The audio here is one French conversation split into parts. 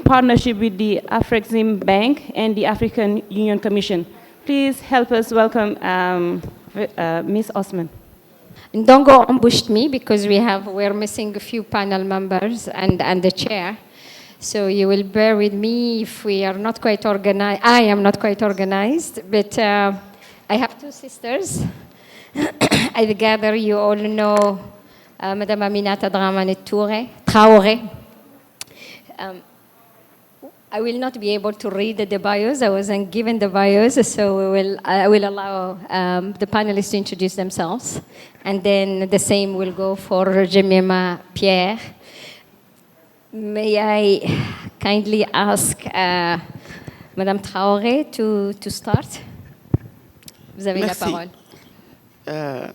partnership with the Afrexim Bank and the African Union Commission. Please help us welcome Ms. Osman. Don't go ambush me because we're missing a few panel members and the chair. So you will bear with me if we are not quite organized. I am not quite organized, but I have two sisters. I gather you all know Madame Aminata Dramane Traoré. I will not be able to read the bios. I wasn't given the bios, so I will allow the panelists to introduce themselves. And then the same will go for Jemima Pierre. May I kindly ask Madame Traoré to start? Vous avez Merci. la parole.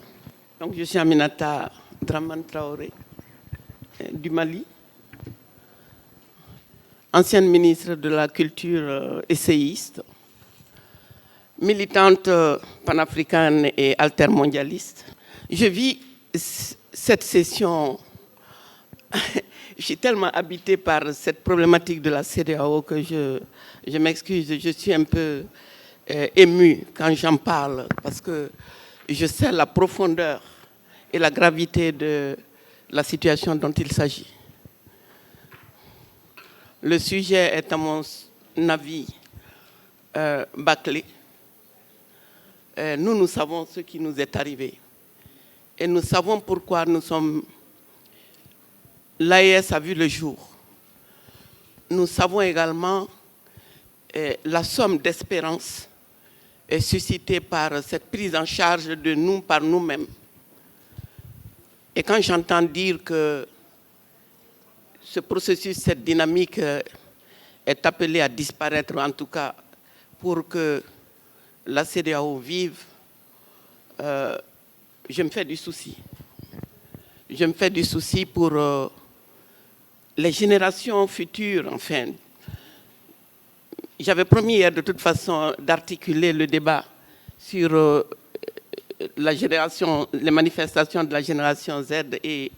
Donc, je suis Aminata Dramane Traoré du Mali, ancienne ministre de la Culture essayiste, militante panafricaine et altermondialiste. Je vis cette session, je suis tellement habitée par cette problématique de la CEDEAO que je m'excuse, je suis un peu émue quand j'en parle parce que je sais la profondeur et la gravité de la situation dont il s'agit. Le sujet est, à mon avis, bâclé. Nous savons ce qui nous est arrivé. Et nous savons pourquoi nous sommes... L'AES a vu le jour. Nous savons également la somme d'espérance suscitée par cette prise en charge de nous par nous-mêmes. Et quand j'entends dire que ce processus, cette dynamique est appelée à disparaître, en tout cas pour que la CEDEAO vive, je me fais du souci. Je me fais du souci pour les générations futures, enfin. J'avais promis hier, de toute façon, d'articuler le débat sur la génération, les manifestations de la génération Z et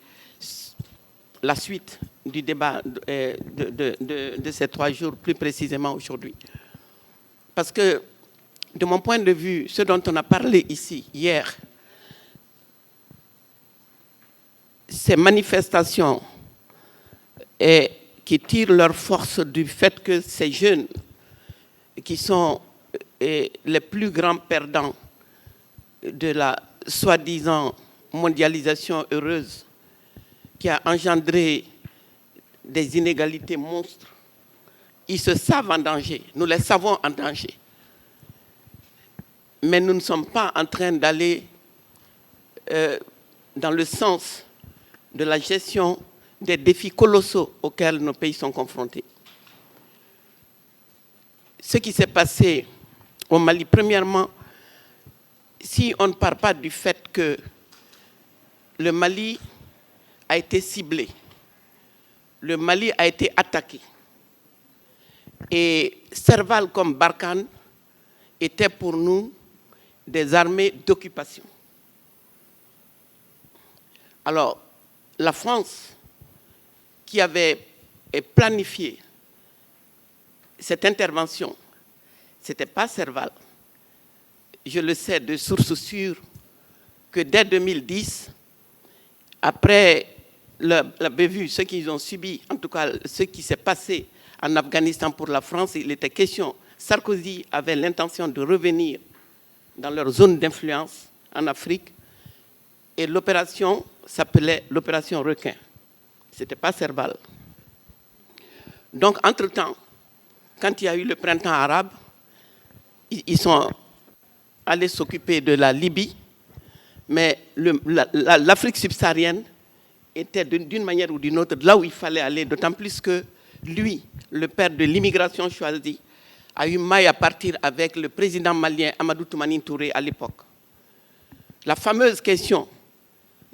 la suite du débat de ces 3 jours, plus précisément aujourd'hui. Parce que, de mon point de vue, ce dont on a parlé ici, hier, ces manifestations qui tirent leur force du fait que ces jeunes qui sont les plus grands perdants de la soi-disant mondialisation heureuse qui a engendré des inégalités monstres, ils se savent en danger, nous les savons en danger. Mais nous ne sommes pas en train d'aller dans le sens de la gestion des défis colossaux auxquels nos pays sont confrontés. Ce qui s'est passé au Mali, premièrement, si on ne part pas du fait que le Mali a été ciblé, le Mali a été attaqué, et Serval comme Barkhane étaient pour nous des armées d'occupation. Alors, la France, qui avait planifié cette intervention, ce n'était pas Serval. Je le sais de sources sûres que dès 2010, après l'avait vu, ce qu'ils ont subi, en tout cas ce qui s'est passé en Afghanistan pour la France, il était question, Sarkozy avait l'intention de revenir dans leur zone d'influence en Afrique et l'opération s'appelait l'opération Requin. Ce n'était pas Serval. Donc, entre-temps, quand il y a eu le printemps arabe, ils sont allés s'occuper de la Libye, mais l'Afrique subsaharienne était d'une manière ou d'une autre là où il fallait aller, d'autant plus que lui, le père de l'immigration choisie, a eu maille à partir avec le président malien Amadou Toumani Touré à l'époque. La fameuse question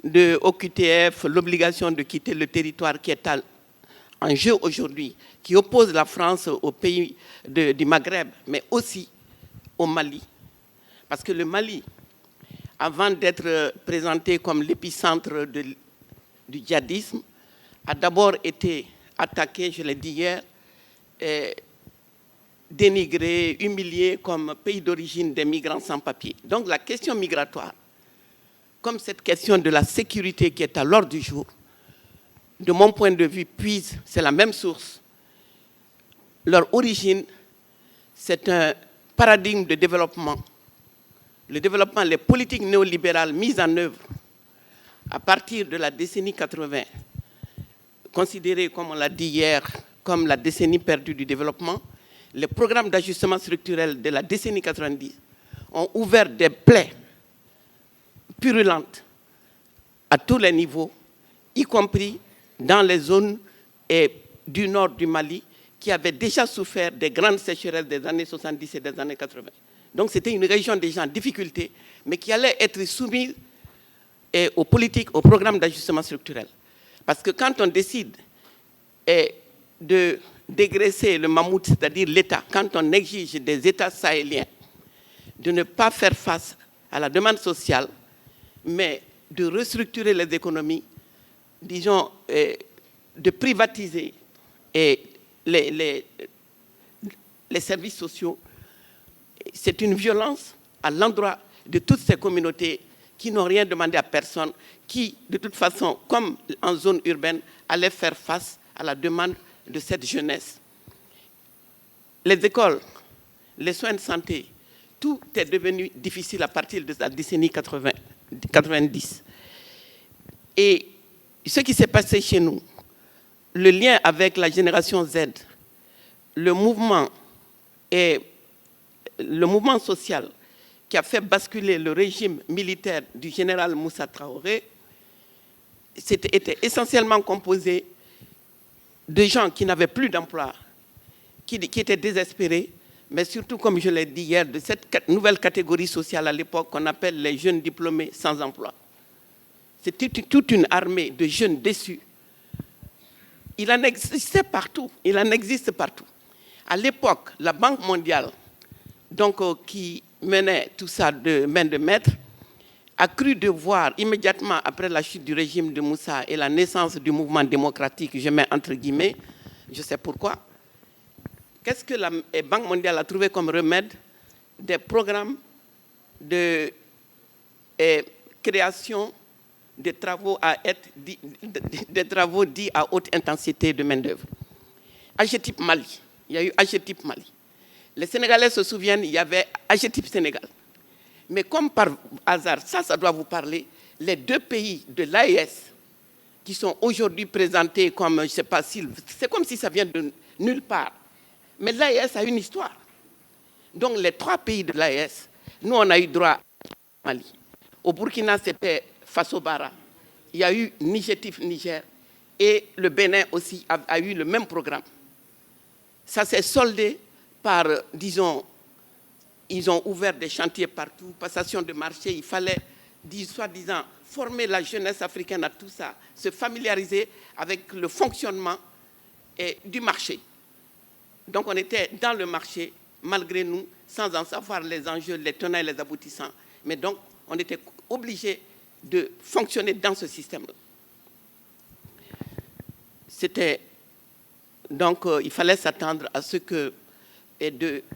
de OQTF, l'obligation de quitter le territoire qui est en jeu aujourd'hui, qui oppose la France aux pays du Maghreb, mais aussi au Mali. Parce que le Mali, avant d'être présenté comme l'épicentre du djihadisme, a d'abord été attaqué, je l'ai dit hier, dénigré, humilié comme pays d'origine des migrants sans papier. Donc la question migratoire, comme cette question de la sécurité qui est à l'ordre du jour, de mon point de vue, puise, c'est la même source. Leur origine, c'est un paradigme de développement. Le développement, les politiques néolibérales mises en œuvre à partir de la décennie 80, considérées, comme on l'a dit hier, comme la décennie perdue du développement, les programmes d'ajustement structurel de la décennie 90 ont ouvert des plaies purulentes à tous les niveaux, y compris dans les zones du nord du Mali, qui avaient déjà souffert des grandes sécheresses des années 70 et des années 80. Donc c'était une région déjà en difficulté, mais qui allait être soumise aux politiques, aux programmes d'ajustement structurel. Parce que quand on décide de dégraisser le mammouth, c'est-à-dire l'État, quand on exige des États sahéliens de ne pas faire face à la demande sociale, mais de restructurer les économies, disons, de privatiser les services sociaux, c'est une violence à l'endroit de toutes ces communautés qui n'ont rien demandé à personne, qui, de toute façon, comme en zone urbaine, allaient faire face à la demande de cette jeunesse. Les écoles, les soins de santé, tout est devenu difficile à partir de la décennie 90. Et ce qui s'est passé chez nous, le lien avec la génération Z, le mouvement social qui a fait basculer le régime militaire du général Moussa Traoré, était essentiellement composé de gens qui n'avaient plus d'emploi, qui étaient désespérés, mais surtout, comme je l'ai dit hier, de cette nouvelle catégorie sociale à l'époque qu'on appelle les jeunes diplômés sans emploi. C'était toute une armée de jeunes déçus. Il en existait partout, il en existe partout. À l'époque, la Banque mondiale, donc, qui menait tout ça de main de maître, a cru devoir, immédiatement après la chute du régime de Moussa et la naissance du mouvement démocratique, je mets entre guillemets, je sais pourquoi, qu'est-ce que la Banque mondiale a trouvé comme remède? Des programmes de création de travaux, des travaux dits à haute intensité de main-d'œuvre. AGETIP Mali, il y a eu AGETIP Mali. Les Sénégalais se souviennent, il y avait AGETIP Sénégal. Mais comme par hasard, ça doit vous parler, les deux pays de l'AES qui sont aujourd'hui présentés comme, je ne sais pas si, c'est comme si ça vient de nulle part. Mais l'AES a une histoire. Donc les trois pays de l'AES, nous on a eu droit à Mali. Au Burkina, c'était Faso Bara. Il y a eu Nigetif Niger. Et le Bénin aussi a eu le même programme. Ça s'est soldé par, disons, ils ont ouvert des chantiers partout, passation de marché. Il fallait, soi-disant, former la jeunesse africaine à tout ça, se familiariser avec le fonctionnement du marché. Donc on était dans le marché, malgré nous, sans en savoir les enjeux, les tenants et les aboutissants. Mais donc, on était obligé de fonctionner dans ce système-là. C'était... Donc, il fallait s'attendre à ce que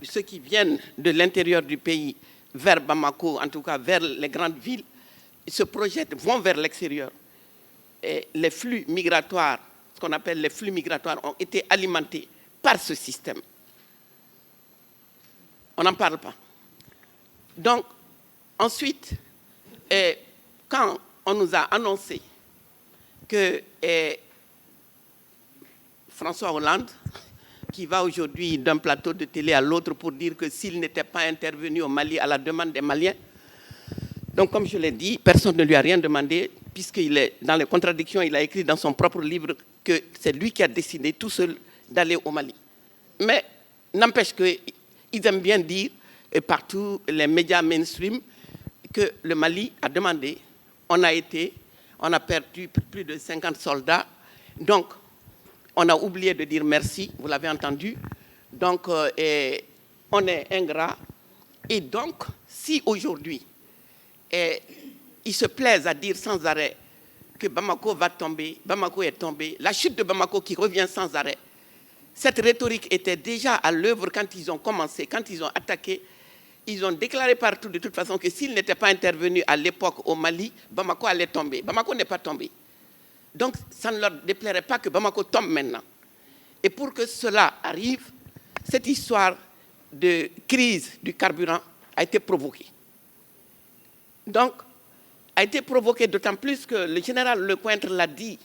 ceux qui viennent de l'intérieur du pays vers Bamako, en tout cas vers les grandes villes, se projettent, vont vers l'extérieur. Et les flux migratoires, ce qu'on appelle les flux migratoires, ont été alimentés par ce système. On n'en parle pas. Donc, ensuite, quand on nous a annoncé que François Hollande, qui va aujourd'hui d'un plateau de télé à l'autre pour dire que s'il n'était pas intervenu au Mali à la demande des Maliens, donc comme je l'ai dit, personne ne lui a rien demandé, puisqu'il est dans les contradictions, il a écrit dans son propre livre que c'est lui qui a décidé tout seul d'aller au Mali. Mais n'empêche qu'ils aiment bien dire, et partout les médias mainstream, que le Mali a demandé, on a perdu plus de 50 soldats, donc on a oublié de dire merci, vous l'avez entendu. Donc, on est ingrat. Et donc, si aujourd'hui, ils se plaisent à dire sans arrêt que Bamako va tomber, Bamako est tombé, la chute de Bamako qui revient sans arrêt, Cette rhétorique était déjà à l'œuvre quand ils ont commencé, quand ils ont attaqué. Ils ont déclaré partout de toute façon que s'ils n'étaient pas intervenus à l'époque au Mali, Bamako allait tomber. Bamako n'est pas tombé. Donc ça ne leur déplairait pas que Bamako tombe maintenant. Et pour que cela arrive, cette histoire de crise du carburant a été provoquée. Donc, a été provoquée d'autant plus que le général Lecointre l'a dit,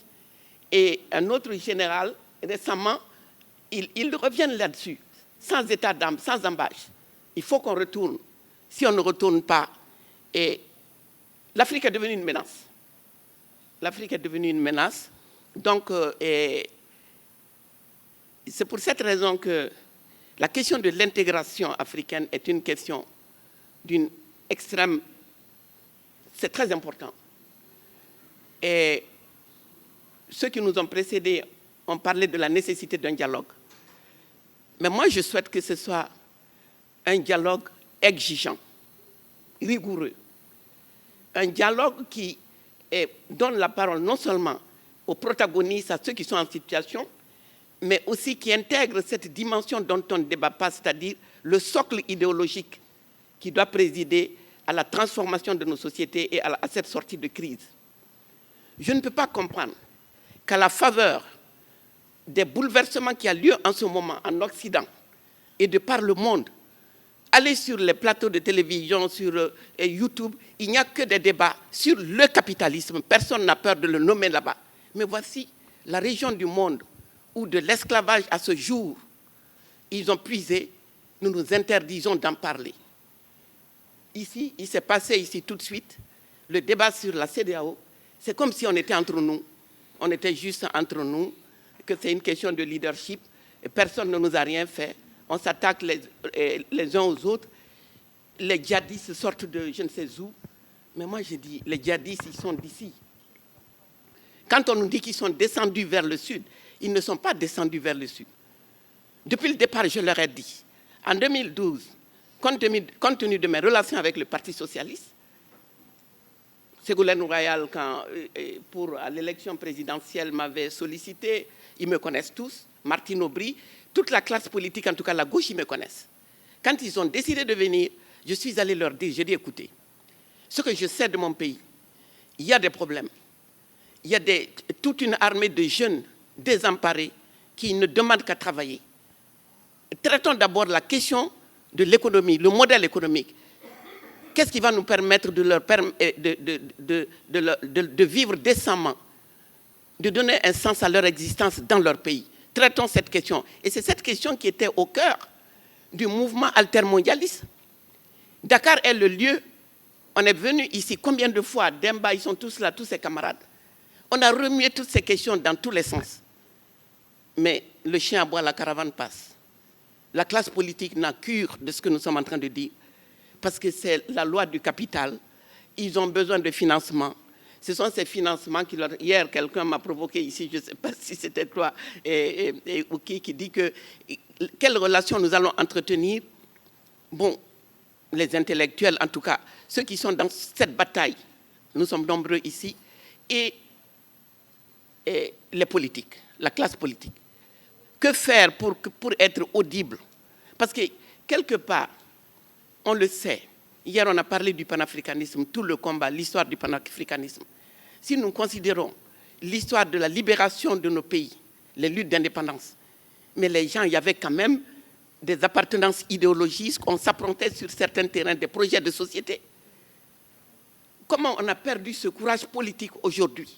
et un autre général, récemment, ils reviennent là-dessus, sans état d'âme, sans embâche. Il faut qu'on retourne. Si on ne retourne pas, et l'Afrique est devenue une menace. L'Afrique est devenue une menace. Donc, c'est pour cette raison que la question de l'intégration africaine est une question d'une extrême... C'est très important. Et ceux qui nous ont précédés ont parlé de la nécessité d'un dialogue. Mais moi, je souhaite que ce soit un dialogue exigeant, rigoureux. Un dialogue qui donne la parole non seulement aux protagonistes, à ceux qui sont en situation, mais aussi qui intègre cette dimension dont on ne débat pas, c'est-à-dire le socle idéologique qui doit présider à la transformation de nos sociétés et à cette sortie de crise. Je ne peux pas comprendre qu'à la faveur des bouleversements qui ont lieu en ce moment en Occident et de par le monde, aller sur les plateaux de télévision, sur YouTube, il n'y a que des débats sur le capitalisme. Personne n'a peur de le nommer là-bas. Mais voici la région du monde où de l'esclavage à ce jour, ils ont puisé, nous nous interdisons d'en parler. Ici, il s'est passé ici tout de suite, le débat sur la CEDEAO, c'est comme si on était entre nous, on était juste entre nous, que c'est une question de leadership, et personne ne nous a rien fait, on s'attaque les uns aux autres, les djihadistes sortent de je ne sais où, mais moi je dis, les djihadistes, ils sont d'ici. Quand on nous dit qu'ils sont descendus vers le sud, ils ne sont pas descendus vers le sud. Depuis le départ, je leur ai dit, en 2012, compte tenu de mes relations avec le Parti socialiste, Ségolène Royal, quand pour l'élection présidentielle m'avait sollicité, ils me connaissent tous, Martine Aubry, toute la classe politique, en tout cas la gauche, ils me connaissent. Quand ils ont décidé de venir, je suis allé leur dire, j'ai dit, écoutez, ce que je sais de mon pays, il y a des problèmes. Il y a toute une armée de jeunes désemparés qui ne demandent qu'à travailler. Traitons d'abord la question de l'économie, le modèle économique. Qu'est-ce qui va nous permettre de vivre décemment, de donner un sens à leur existence dans leur pays? Traitons cette question. Et c'est cette question qui était au cœur du mouvement altermondialiste. Dakar est le lieu. On est venu ici combien de fois? Demba, ils sont tous là, tous ses camarades. On a remué toutes ces questions dans tous les sens. Mais le chien aboie, la caravane passe. La classe politique n'a cure de ce que nous sommes en train de dire. Parce que c'est la loi du capital. Ils ont besoin de financement. Ce sont ces financements qui... Hier, quelqu'un m'a provoqué ici, je ne sais pas si c'était toi ou qui dit que... Quelle relation nous allons entretenir? Bon, les intellectuels, en tout cas, ceux qui sont dans cette bataille, nous sommes nombreux ici, et les politiques, la classe politique. Que faire pour être audible? Parce que, quelque part, on le sait. Hier, on a parlé du panafricanisme, tout le combat, l'histoire du panafricanisme. Si nous considérons l'histoire de la libération de nos pays, les luttes d'indépendance, mais les gens, il y avait quand même des appartenances idéologiques, on s'affrontait sur certains terrains, des projets de société. Comment on a perdu ce courage politique aujourd'hui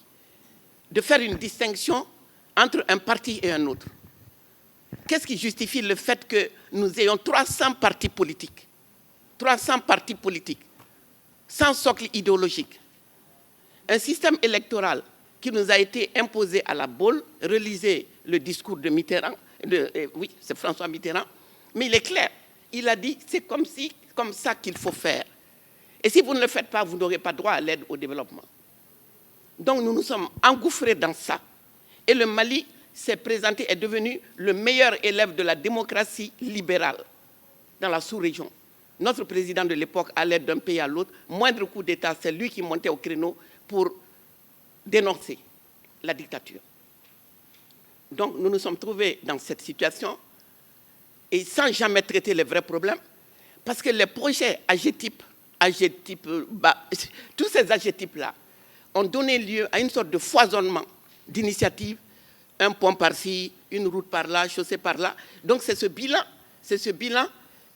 de faire une distinction entre un parti et un autre? Qu'est-ce qui justifie le fait que nous ayons 300 partis politiques? 300 partis politiques, sans socle idéologique. Un système électoral qui nous a été imposé à la boule. Relisez le discours de Mitterrand, oui, c'est François Mitterrand, mais il est clair. Il a dit, c'est comme ça qu'il faut faire. Et si vous ne le faites pas, vous n'aurez pas droit à l'aide au développement. Donc nous nous sommes engouffrés dans ça. Et le Mali s'est présenté, est devenu le meilleur élève de la démocratie libérale dans la sous-région. Notre président de l'époque allait d'un pays à l'autre, moindre coup d'État, c'est lui qui montait au créneau pour dénoncer la dictature. Donc nous nous sommes trouvés dans cette situation et sans jamais traiter les vrais problèmes, parce que les projets AGETIP, tous ces AGETIP-là ont donné lieu à une sorte de foisonnement d'initiatives, un pont par-ci, une route par-là, chaussée par-là. Donc c'est ce bilan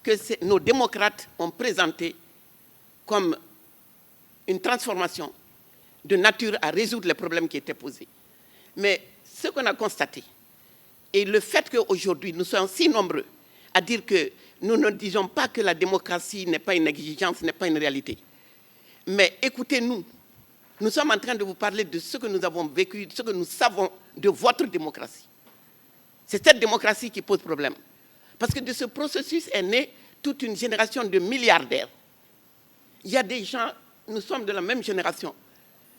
que nos démocrates ont présenté comme une transformation de nature à résoudre les problèmes qui étaient posés. Mais ce qu'on a constaté, et le fait qu'aujourd'hui nous soyons si nombreux à dire que nous ne disons pas que la démocratie n'est pas une exigence, n'est pas une réalité. Mais écoutez-nous, nous sommes en train de vous parler de ce que nous avons vécu, de ce que nous savons de votre démocratie. C'est cette démocratie qui pose problème. Parce que de ce processus est née toute une génération de milliardaires. Il y a des gens, nous sommes de la même génération,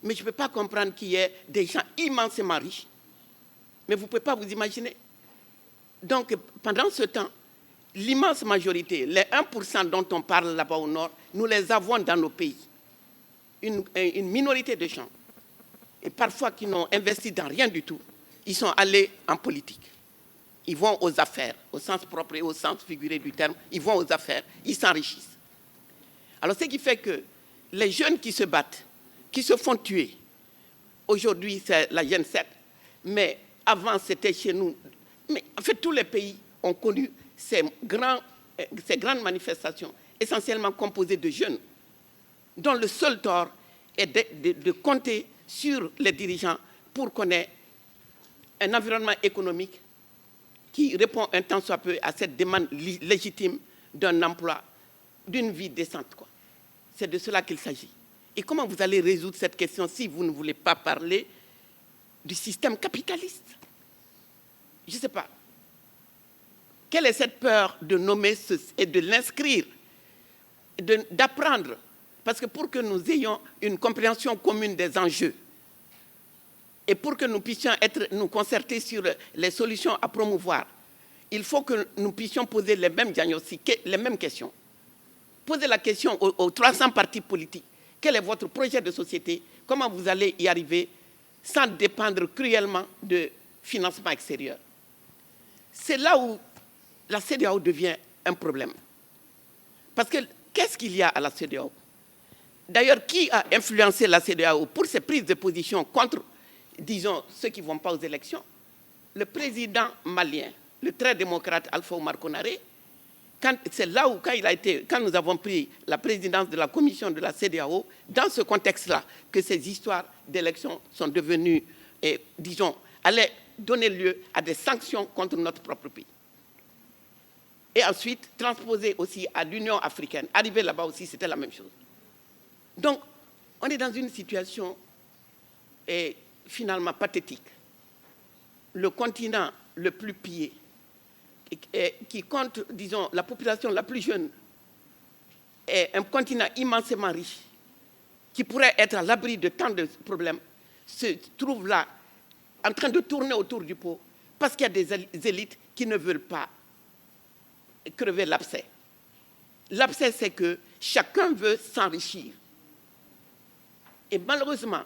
mais je ne peux pas comprendre qu'il y ait des gens immensément riches. Mais vous ne pouvez pas vous imaginer. Donc, pendant ce temps, l'immense majorité, les 1% dont on parle là-bas au nord, nous les avons dans nos pays. Une minorité de gens, et parfois qui n'ont investi dans rien du tout, ils sont allés en politique. Ils vont aux affaires, au sens propre et au sens figuré du terme, ils vont aux affaires, ils s'enrichissent. Alors ce qui fait que les jeunes qui se battent, qui se font tuer, aujourd'hui c'est la Gen 7, mais avant c'était chez nous. Mais en fait tous les pays ont connu ces grandes manifestations, essentiellement composées de jeunes, dont le seul tort est de compter sur les dirigeants pour qu'on ait un environnement économique qui répond un tant soit peu à cette demande légitime d'un emploi, d'une vie décente, quoi. C'est de cela qu'il s'agit. Et comment vous allez résoudre cette question si vous ne voulez pas parler du système capitaliste? Je ne sais pas. Quelle est cette peur de nommer et de l'inscrire, d'apprendre? Parce que pour que nous ayons une compréhension commune des enjeux et pour que nous puissions nous concerter sur les solutions à promouvoir, il faut que nous puissions poser les mêmes diagnostics, les mêmes questions. Posez la question aux 300 partis politiques. Quel est votre projet de société? Comment vous allez y arriver sans dépendre cruellement de financement extérieur? C'est là où la CEDEAO devient un problème. Parce que qu'est-ce qu'il y a à la CEDEAO? D'ailleurs, qui a influencé la CEDEAO pour ses prises de position contre, disons, ceux qui ne vont pas aux élections? Le président malien, le très démocrate Alpha Oumar Konaré, c'est là où, quand nous avons pris la présidence de la commission de la CEDEAO, dans ce contexte-là, que ces histoires d'élections sont devenues, disons, allaient donner lieu à des sanctions contre notre propre pays. Et ensuite, transposer aussi à l'Union africaine. Arriver là-bas aussi, c'était la même chose. Donc, on est dans une situation finalement pathétique. Le continent le plus pillé, qui compte, disons, la population la plus jeune, est un continent immensément riche, qui pourrait être à l'abri de tant de problèmes, se trouve là, en train de tourner autour du pot, parce qu'il y a des élites qui ne veulent pas crever l'abcès. L'abcès, c'est que chacun veut s'enrichir. Et malheureusement,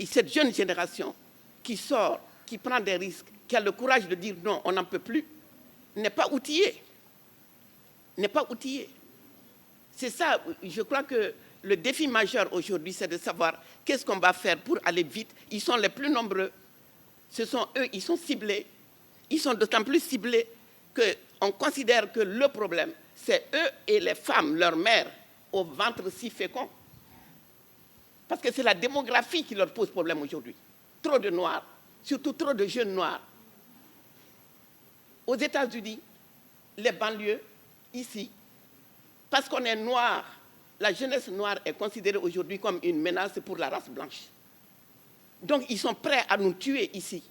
cette jeune génération qui sort, qui prend des risques, qui a le courage de dire non, on n'en peut plus, n'est pas outillée. N'est pas outillée. C'est ça, je crois que le défi majeur aujourd'hui, c'est de savoir qu'est-ce qu'on va faire pour aller vite. Ils sont les plus nombreux. Ce sont eux, ils sont ciblés. Ils sont d'autant plus ciblés qu'on considère que le problème, c'est eux et les femmes, leurs mères, au ventre si fécond. Parce que c'est la démographie qui leur pose problème aujourd'hui. Trop de Noirs, surtout trop de jeunes Noirs. Aux États-Unis, les banlieues, ici, parce qu'on est noir, la jeunesse noire est considérée aujourd'hui comme une menace pour la race blanche. Donc ils sont prêts à nous tuer ici.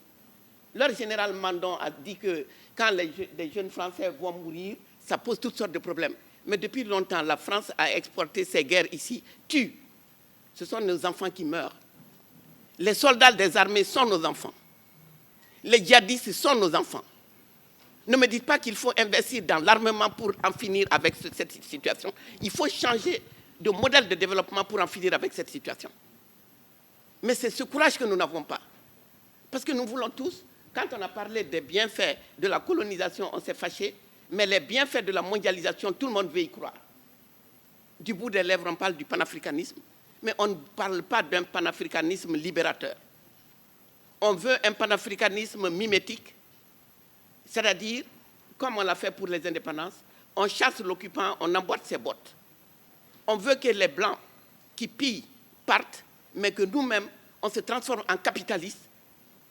Leur général Mandon a dit que quand les jeunes Français vont mourir, ça pose toutes sortes de problèmes. Mais depuis longtemps, la France a exporté ses guerres ici, tue. Ce sont nos enfants qui meurent. Les soldats des armées sont nos enfants. Les djihadistes sont nos enfants. Ne me dites pas qu'il faut investir dans l'armement pour en finir avec cette situation. Il faut changer de modèle de développement pour en finir avec cette situation. Mais c'est ce courage que nous n'avons pas. Parce que nous voulons tous Quand on a parlé des bienfaits de la colonisation, on s'est fâché, mais les bienfaits de la mondialisation, tout le monde veut y croire. Du bout des lèvres, on parle du panafricanisme, mais on ne parle pas d'un panafricanisme libérateur. On veut un panafricanisme mimétique, c'est-à-dire, comme on l'a fait pour les indépendances, on chasse l'occupant, on emboîte ses bottes. On veut que les Blancs qui pillent partent, mais que nous-mêmes, on se transforme en capitalistes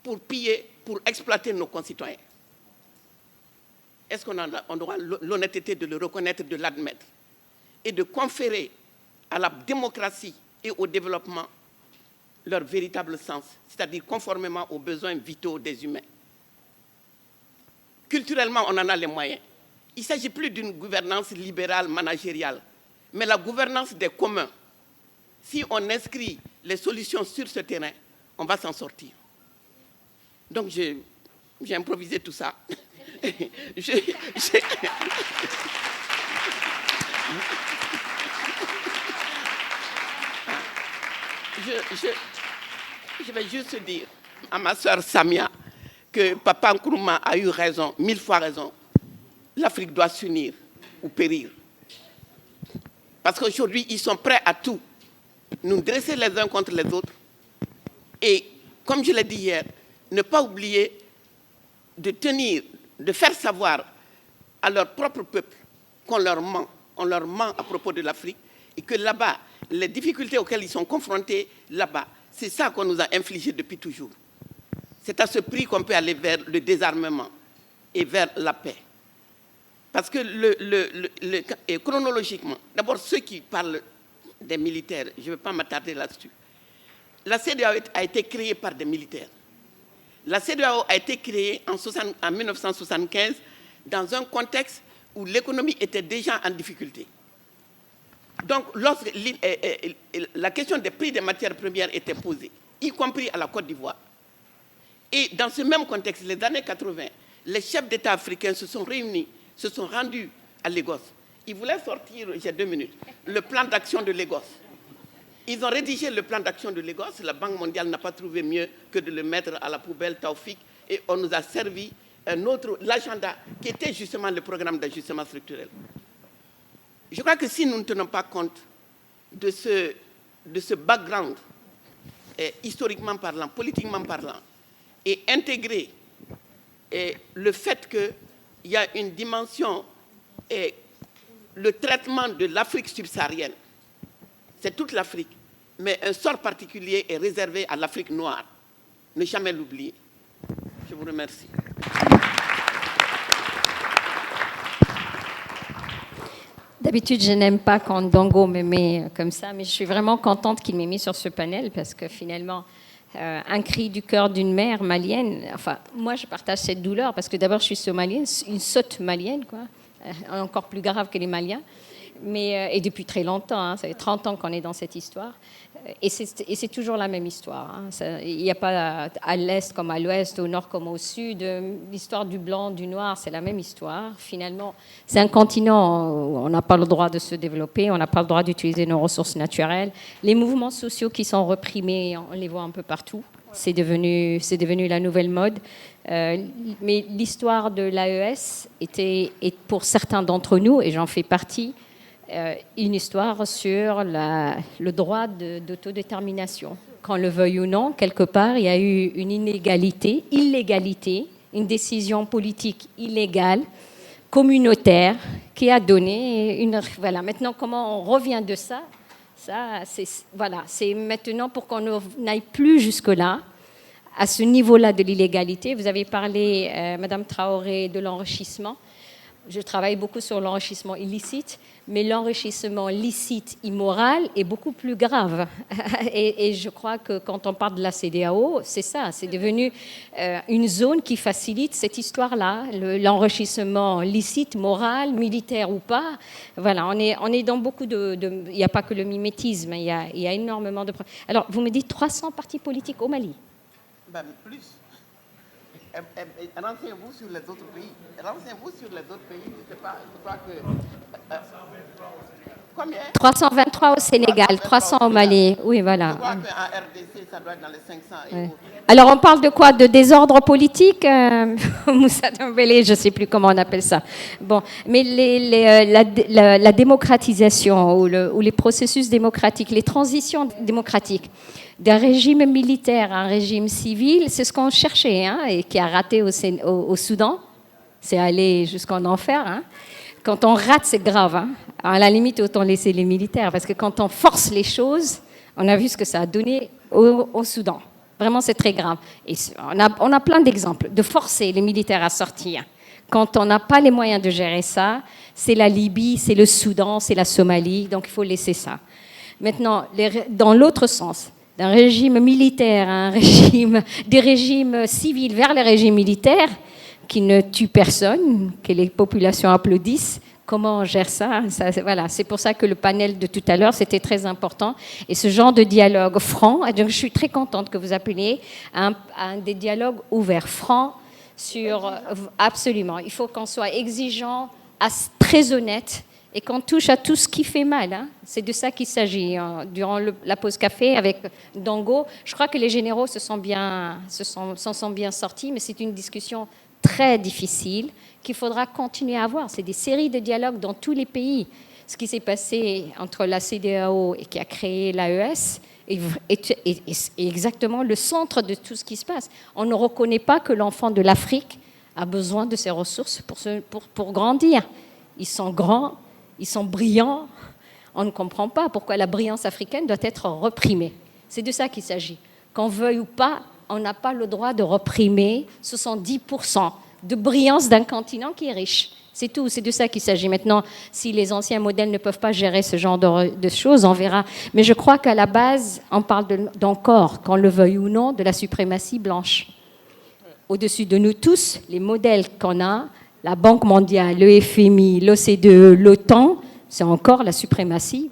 pour piller, pour exploiter nos concitoyens. Est-ce qu'on aura l'honnêteté de le reconnaître, de l'admettre et de conférer à la démocratie et au développement leur véritable sens, c'est-à-dire conformément aux besoins vitaux des humains. Culturellement, on en a les moyens. Il ne s'agit plus d'une gouvernance libérale, managériale, mais la gouvernance des communs. Si on inscrit les solutions sur ce terrain, on va s'en sortir. Donc j'ai improvisé tout ça. Je vais juste dire à ma sœur Samia que Papa Nkrumah a eu raison, 1000 fois raison. L'Afrique doit s'unir ou périr. Parce qu'aujourd'hui, ils sont prêts à tout. Nous dresser les uns contre les autres. Et, comme je l'ai dit hier, ne pas oublier de faire savoir à leur propre peuple qu'on leur ment. On leur ment à propos de l'Afrique. Et que là-bas, les difficultés auxquelles ils sont confrontés, là-bas, c'est ça qu'on nous a infligé depuis toujours. C'est à ce prix qu'on peut aller vers le désarmement et vers la paix. Parce que chronologiquement, d'abord ceux qui parlent des militaires, je ne vais pas m'attarder là-dessus. La CEDEAO a été créée par des militaires. La CEDEAO a été créée en 1975 dans un contexte où l'économie était déjà en difficulté. Donc, lorsque la question des prix des matières premières était posée, y compris à la Côte d'Ivoire, et dans ce même contexte, les années 80, les chefs d'État africains se sont réunis, se sont rendus à Lagos. Ils voulaient sortir, j'ai 2 minutes, le plan d'action de Lagos. Ils ont rédigé le plan d'action de Lagos. La Banque mondiale n'a pas trouvé mieux que de le mettre à la poubelle, Taoufik, et on nous a servi l'agenda qui était justement le programme d'ajustement structurel. Je crois que si nous ne tenons pas compte de ce background, historiquement parlant, politiquement parlant, et intégrer le fait qu'il y a une dimension, le traitement de l'Afrique subsaharienne, c'est toute l'Afrique, mais un sort particulier est réservé à l'Afrique noire. Ne jamais l'oublier. Je vous remercie. D'habitude, je n'aime pas quand Dongo me met comme ça, mais je suis vraiment contente qu'il m'ait mis sur ce panel parce que finalement, un cri du cœur d'une mère malienne, enfin, moi je partage cette douleur parce que d'abord je suis somalienne, une sotte malienne, quoi, encore plus grave que les Maliens, et depuis très longtemps, hein, ça fait 30 ans qu'on est dans cette histoire. Et c'est toujours la même histoire. Hein. Il n'y a pas à l'est comme à l'ouest, au nord comme au sud. L'histoire du blanc, du noir, c'est la même histoire. Finalement, c'est un continent où on n'a pas le droit de se développer, on n'a pas le droit d'utiliser nos ressources naturelles. Les mouvements sociaux qui sont reprimés, on les voit un peu partout. C'est devenu la nouvelle mode. Mais l'histoire de l'AES est pour certains d'entre nous, et j'en fais partie, une histoire sur le droit d'autodétermination. Qu'on le veuille ou non, quelque part, il y a eu une illégalité, une décision politique illégale, communautaire, qui a donné une... Voilà, maintenant, comment on revient de ça, c'est maintenant pour qu'on n'aille plus jusque-là, à ce niveau-là de l'illégalité. Vous avez parlé, Madame Traoré, de l'enrichissement. Je travaille beaucoup sur l'enrichissement illicite, mais l'enrichissement licite immoral est beaucoup plus grave. Et je crois que quand on parle de la CEDEAO, c'est ça, c'est devenu une zone qui facilite cette histoire-là, l'enrichissement licite, moral, militaire ou pas. Voilà, on est dans beaucoup de... Il n'y a pas que le mimétisme, il y a énormément de... Alors, vous me dites 300 partis politiques au Mali. Ben, plus. Renseignez-vous sur les autres pays. Renseignez-vous sur les autres pays. Je ne sais pas, je crois que... Combien? 323 au Sénégal, 300 au Mali. Oui, voilà. Je crois qu'en RDC, ça doit être dans les 500 et Ouais. autres. Alors, on parle de quoi? De désordre politique, Moussa Dembélé, je ne sais plus comment on appelle ça. Bon, mais la démocratisation ou les processus démocratiques, les transitions démocratiques d'un régime militaire à un régime civil, c'est ce qu'on cherchait, hein, et qui a raté au Soudan. C'est aller jusqu'en enfer. Hein. Quand on rate, c'est grave. Hein. À la limite, autant laisser les militaires, parce que quand on force les choses, on a vu ce que ça a donné au Soudan. Vraiment, c'est très grave. Et on a plein d'exemples de forcer les militaires à sortir. Quand on n'a pas les moyens de gérer ça, c'est la Libye, c'est le Soudan, c'est la Somalie, donc il faut laisser ça. Maintenant, dans l'autre sens, d'un régime militaire à des régimes civils vers les régimes militaires, qui ne tuent personne, que les populations applaudissent. Comment on gère ça, voilà. C'est pour ça que le panel de tout à l'heure, c'était très important. Et ce genre de dialogue franc, et donc je suis très contente que vous appeliez à des dialogues ouverts, francs, absolument. Il faut qu'on soit exigeant, très honnête, et qu'on touche à tout ce qui fait mal. Hein. C'est de ça qu'il s'agit. Durant la pause café avec Dango, je crois que les généraux s'en sont bien sortis, mais c'est une discussion très difficile qu'il faudra continuer à avoir. C'est des séries de dialogues dans tous les pays. Ce qui s'est passé entre la CEDEAO et qui a créé l'AES est exactement le centre de tout ce qui se passe. On ne reconnaît pas que l'enfant de l'Afrique a besoin de ces ressources pour grandir. Ils sont grands, ils sont brillants. On ne comprend pas pourquoi la brillance africaine doit être reprimée. C'est de ça qu'il s'agit. Qu'on veuille ou pas, on n'a pas le droit de reprimer 70% de brillance d'un continent qui est riche. C'est tout, c'est de ça qu'il s'agit. Maintenant, si les anciens modèles ne peuvent pas gérer ce genre de choses, on verra. Mais je crois qu'à la base, on parle d'encore, qu'on le veuille ou non, de la suprématie blanche. Au-dessus de nous tous, les modèles qu'on a, la Banque mondiale, le FMI, l'OCDE, l'OTAN, c'est encore la suprématie.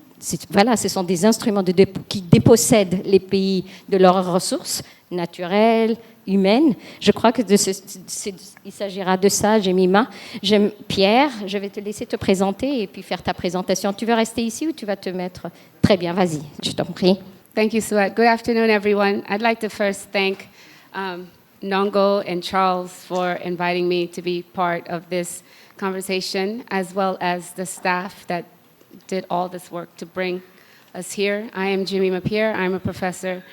Voilà, ce sont des instruments qui dépossèdent les pays de leurs ressources naturelles, humaines. Je crois qu'il s'agira de ça, Jemima. Pierre, je vais te laisser te présenter et puis faire ta présentation. Tu veux rester ici ou tu vas te mettre? Très bien, vas-y, je t'en prie. Thank you, Suat. Good afternoon, everyone. I'd like to first thank Nongo and Charles for inviting me to be part of this conversation, as well as the staff that did all this work to bring us here. I am Jemima Pierre. I'm a professor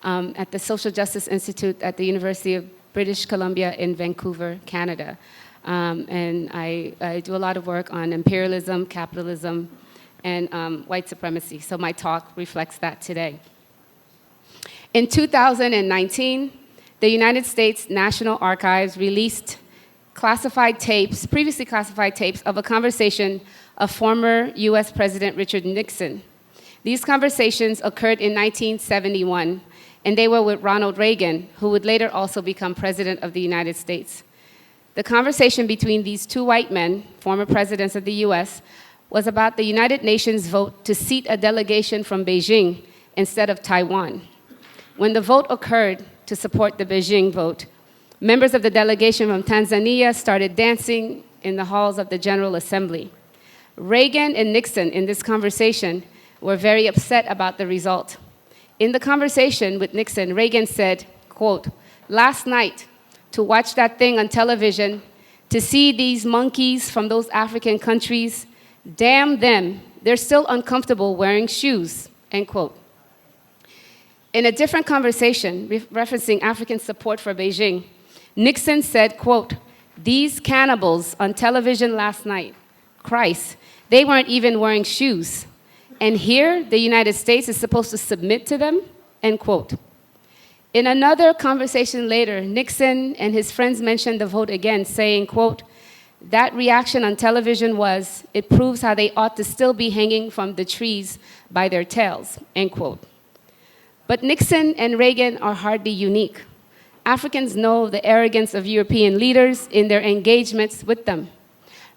at the Social Justice Institute at the University of British Columbia in Vancouver, Canada. And I do a lot of work on imperialism, capitalism, and white supremacy. So my talk reflects that today. In 2019, the United States National Archives released previously classified tapes of a conversation of former US President Richard Nixon. These conversations occurred in 1971, and they were with Ronald Reagan, who would later also become President of the United States. The conversation between these two white men, former presidents of the US, was about the United Nations vote to seat a delegation from Beijing instead of Taiwan. When the vote occurred to support the Beijing vote, members of the delegation from Tanzania started dancing in the halls of the General Assembly. Reagan and Nixon in this conversation were very upset about the result. In the conversation with Nixon, Reagan said, quote, "Last night, to watch that thing on television, to see these monkeys from those African countries, damn them, they're still uncomfortable wearing shoes," end quote. In a different conversation, referencing African support for Beijing, Nixon said, quote, "These cannibals on television last night, Christ, they weren't even wearing shoes. And here, the United States is supposed to submit to them," end quote. In another conversation later, Nixon and his friends mentioned the vote again, saying, quote, "That reaction on television was, it proves how they ought to still be hanging from the trees by their tails," end quote. But Nixon and Reagan are hardly unique. Africans know the arrogance of European leaders in their engagements with them.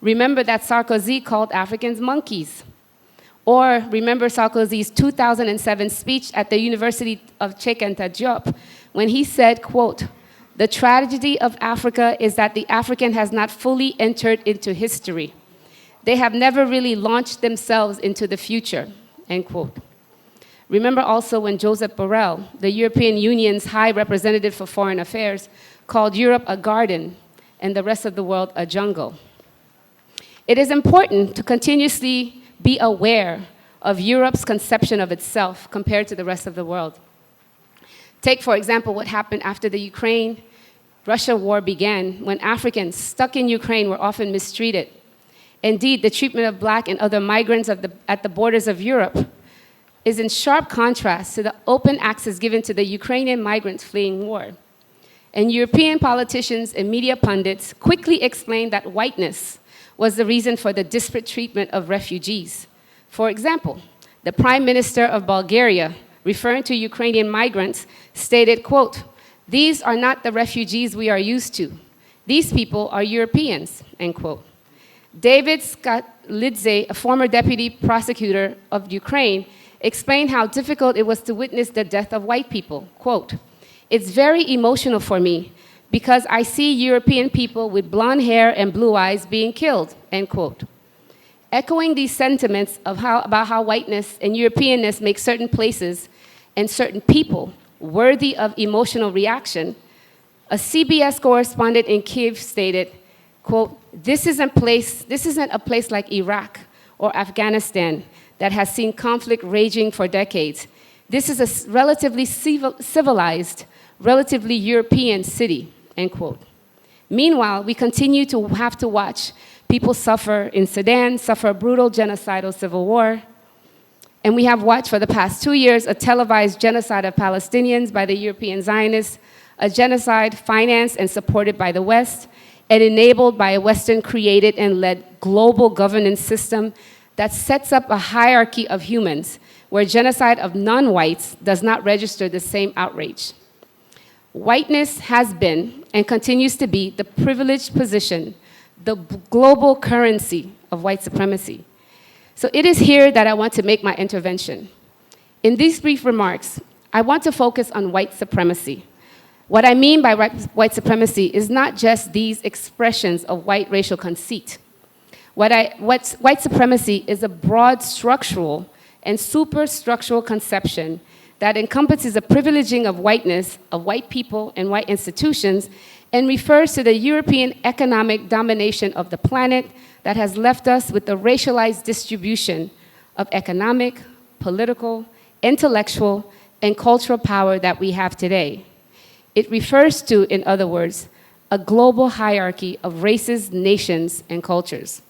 Remember that Sarkozy called Africans monkeys. Or remember Sarkozy's 2007 speech at the University of Cheikh Anta Diop when he said, quote, "The tragedy of Africa is that the African has not fully entered into history. They have never really launched themselves into the future, end quote. Remember also when Joseph Borrell, the European Union's High Representative for Foreign Affairs, called Europe a garden and the rest of the world a jungle. It is important to continuously be aware of Europe's conception of itself compared to the rest of the world. Take, for example, what happened after the Ukraine-Russia war began, when Africans stuck in Ukraine were often mistreated. Indeed, the treatment of Black and other migrants at the borders of Europe is in sharp contrast to the open access given to the Ukrainian migrants fleeing war. And European politicians and media pundits quickly explained that whiteness was the reason for the disparate treatment of refugees. For example, the Prime Minister of Bulgaria, referring to Ukrainian migrants, stated, quote, "These are not the refugees we are used to. These people are Europeans," end quote. David Skatlidze, a former deputy prosecutor of Ukraine, explained how difficult it was to witness the death of white people. Quote, "It's very emotional for me because I see European people with blonde hair and blue eyes being killed," end quote. Echoing these sentiments about how whiteness and Europeanness make certain places and certain people worthy of emotional reaction, a CBS correspondent in Kyiv stated, quote, this isn't a place like Iraq or Afghanistan that has seen conflict raging for decades. This is a relatively civilized, relatively European city, end quote. Meanwhile, we continue to have to watch people suffer in Sudan, suffer a brutal genocidal civil war. And we have watched for the past 2 years a televised genocide of Palestinians by the European Zionists, a genocide financed and supported by the West, and enabled by a Western-created and led global governance system that sets up a hierarchy of humans where genocide of non-whites does not register the same outrage. Whiteness has been and continues to be the privileged position, the global currency of white supremacy. So it is here that I want to make my intervention. In these brief remarks, I want to focus on white supremacy. What I mean by white supremacy is not just these expressions of white racial conceit. White supremacy is a broad structural and superstructural conception that encompasses a privileging of whiteness, of white people and white institutions, and refers to the European economic domination of the planet that has left us with the racialized distribution of economic, political, intellectual, and cultural power that we have today. It refers to, in other words, a global hierarchy of races, nations, and cultures.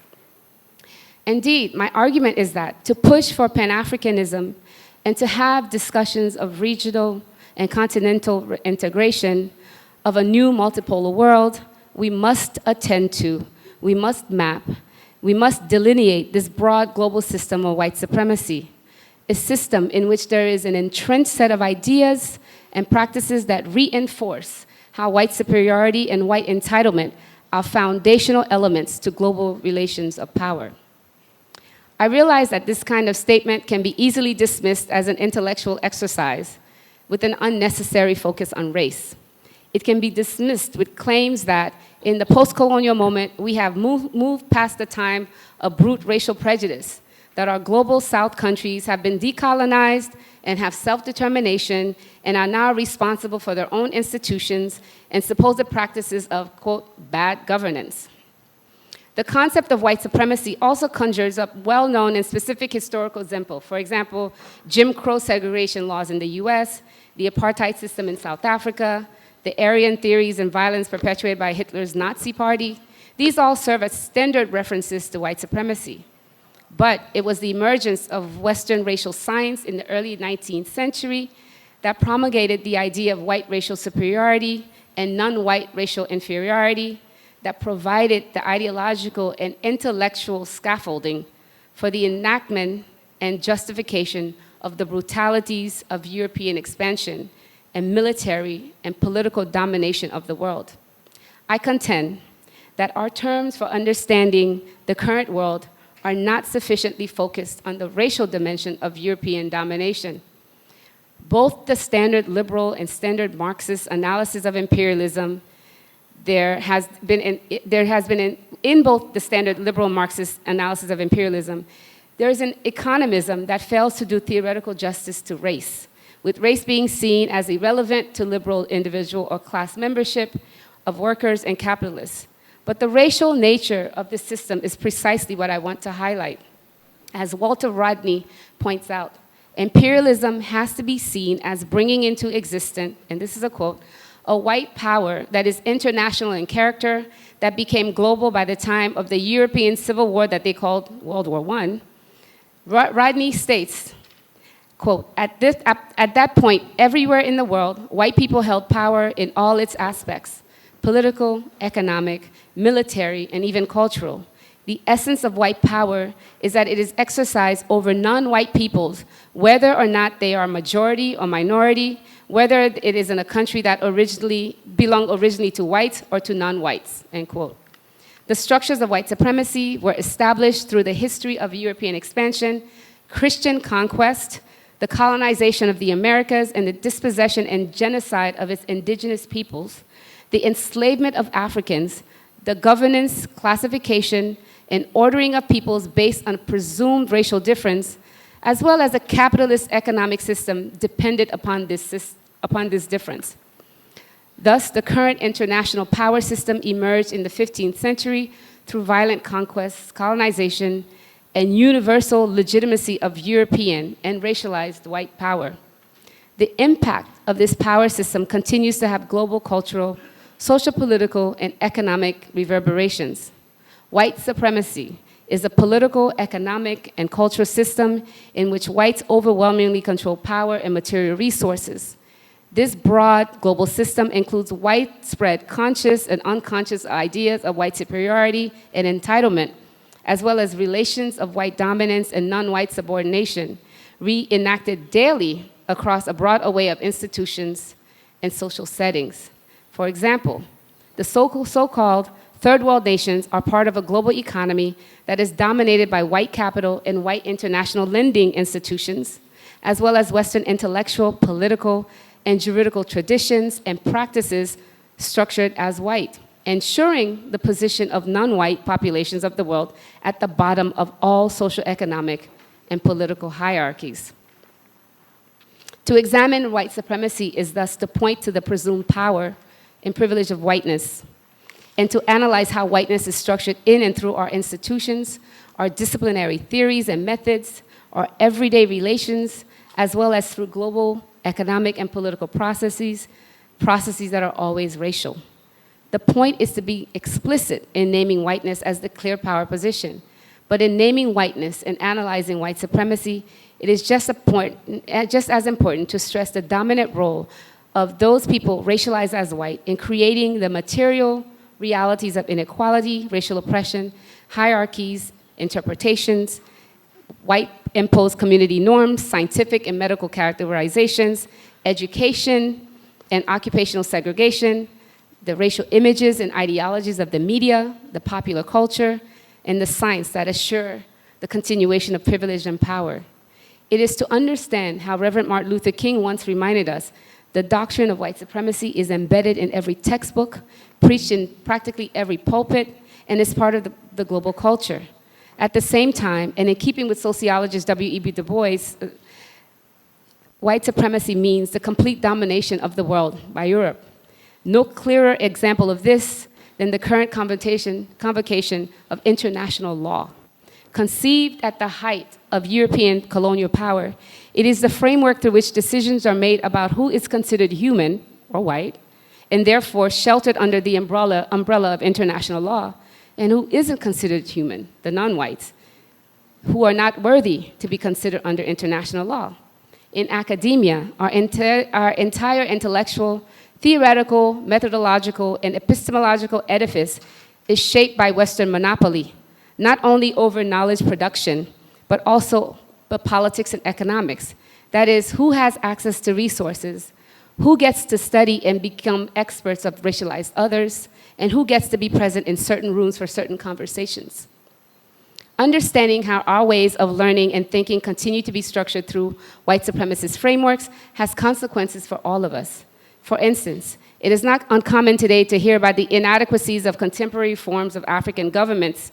Indeed, my argument is that to push for Pan-Africanism and to have discussions of regional and continental integration of a new multipolar world, we must attend to, we must map, we must delineate this broad global system of white supremacy, a system in which there is an entrenched set of ideas and practices that reinforce how white superiority and white entitlement are foundational elements to global relations of power. I realize that this kind of statement can be easily dismissed as an intellectual exercise with an unnecessary focus on race. It can be dismissed with claims that in the post-colonial moment, we have moved past the time of brute racial prejudice, that our global South countries have been decolonized and have self-determination and are now responsible for their own institutions and supposed practices of, quote, bad governance. The concept of white supremacy also conjures up well-known and specific historical examples. For example, Jim Crow segregation laws in the US, the apartheid system in South Africa, the Aryan theories and violence perpetuated by Hitler's Nazi party. These all serve as standard references to white supremacy. But it was the emergence of Western racial science in the early 19th century that promulgated the idea of white racial superiority and non-white racial inferiority, that provided the ideological and intellectual scaffolding for the enactment and justification of the brutalities of European expansion and military and political domination of the world. I contend that our terms for understanding the current world are not sufficiently focused on the racial dimension of European domination. Both the standard liberal and standard Marxist analysis of imperialism there has been in both the standard liberal Marxist analysis of imperialism, there is an economism that fails to do theoretical justice to race, with race being seen as irrelevant to liberal individual or class membership of workers and capitalists. But the racial nature of this system is precisely what I want to highlight. As Walter Rodney points out, imperialism has to be seen as bringing into existence, and this is a quote, a white power that is international in character, that became global by the time of the European Civil War that they called World War I. Rodney states, quote, at that point, everywhere in the world, white people held power in all its aspects, political, economic, military, and even cultural. The essence of white power is that it is exercised over non-white peoples, whether or not they are majority or minority, whether it is in a country that belonged originally to whites or to non-whites, end quote. The structures of white supremacy were established through the history of European expansion, Christian conquest, the colonization of the Americas, and the dispossession and genocide of its indigenous peoples, the enslavement of Africans, the governance, classification, and ordering of peoples based on presumed racial difference, as well as a capitalist economic system dependent upon this difference. Thus, the current international power system emerged in the 15th century through violent conquests, colonization, and universal legitimacy of European and racialized white power. The impact of this power system continues to have global cultural, social, political, and economic reverberations. White supremacy is a political, economic, and cultural system in which whites overwhelmingly control power and material resources. This broad global system includes widespread conscious and unconscious ideas of white superiority and entitlement, as well as relations of white dominance and non-white subordination, reenacted daily across a broad array of institutions and social settings. For example, the so-called third world nations are part of a global economy that is dominated by white capital and white international lending institutions, as well as Western intellectual, political, and juridical traditions and practices structured as white, ensuring the position of non-white populations of the world at the bottom of all social, economic, and political hierarchies. To examine white supremacy is thus to point to the presumed power and privilege of whiteness, and to analyze how whiteness is structured in and through our institutions, our disciplinary theories and methods, our everyday relations, as well as through global economic and political processes that are always racial. The point is to be explicit in naming whiteness as the clear power position, but in naming whiteness and analyzing white supremacy, it is just as important to stress the dominant role of those people racialized as white in creating the material realities of inequality, racial oppression, hierarchies, interpretations, white imposed community norms, scientific and medical characterizations, education and occupational segregation, the racial images and ideologies of the media, the popular culture, and the science that assure the continuation of privilege and power. It is to understand how Reverend Martin Luther King once reminded us the doctrine of white supremacy is embedded in every textbook, preached in practically every pulpit, and is part of the global culture. At the same time, and in keeping with sociologist W.E.B. Du Bois, white supremacy means the complete domination of the world by Europe. No clearer example of this than the current convocation of international law. Conceived at the height of European colonial power, it is the framework through which decisions are made about who is considered human, or white, and therefore sheltered under the umbrella of international law, and who isn't considered human, the non-whites, who are not worthy to be considered under international law. In academia, our entire intellectual, theoretical, methodological, and epistemological edifice is shaped by Western monopoly, not only over knowledge production, but also politics and economics. That is, who has access to resources, who gets to study and become experts of racialized others, and who gets to be present in certain rooms for certain conversations. Understanding how our ways of learning and thinking continue to be structured through white supremacist frameworks has consequences for all of us. For instance, it is not uncommon today to hear about the inadequacies of contemporary forms of African governance,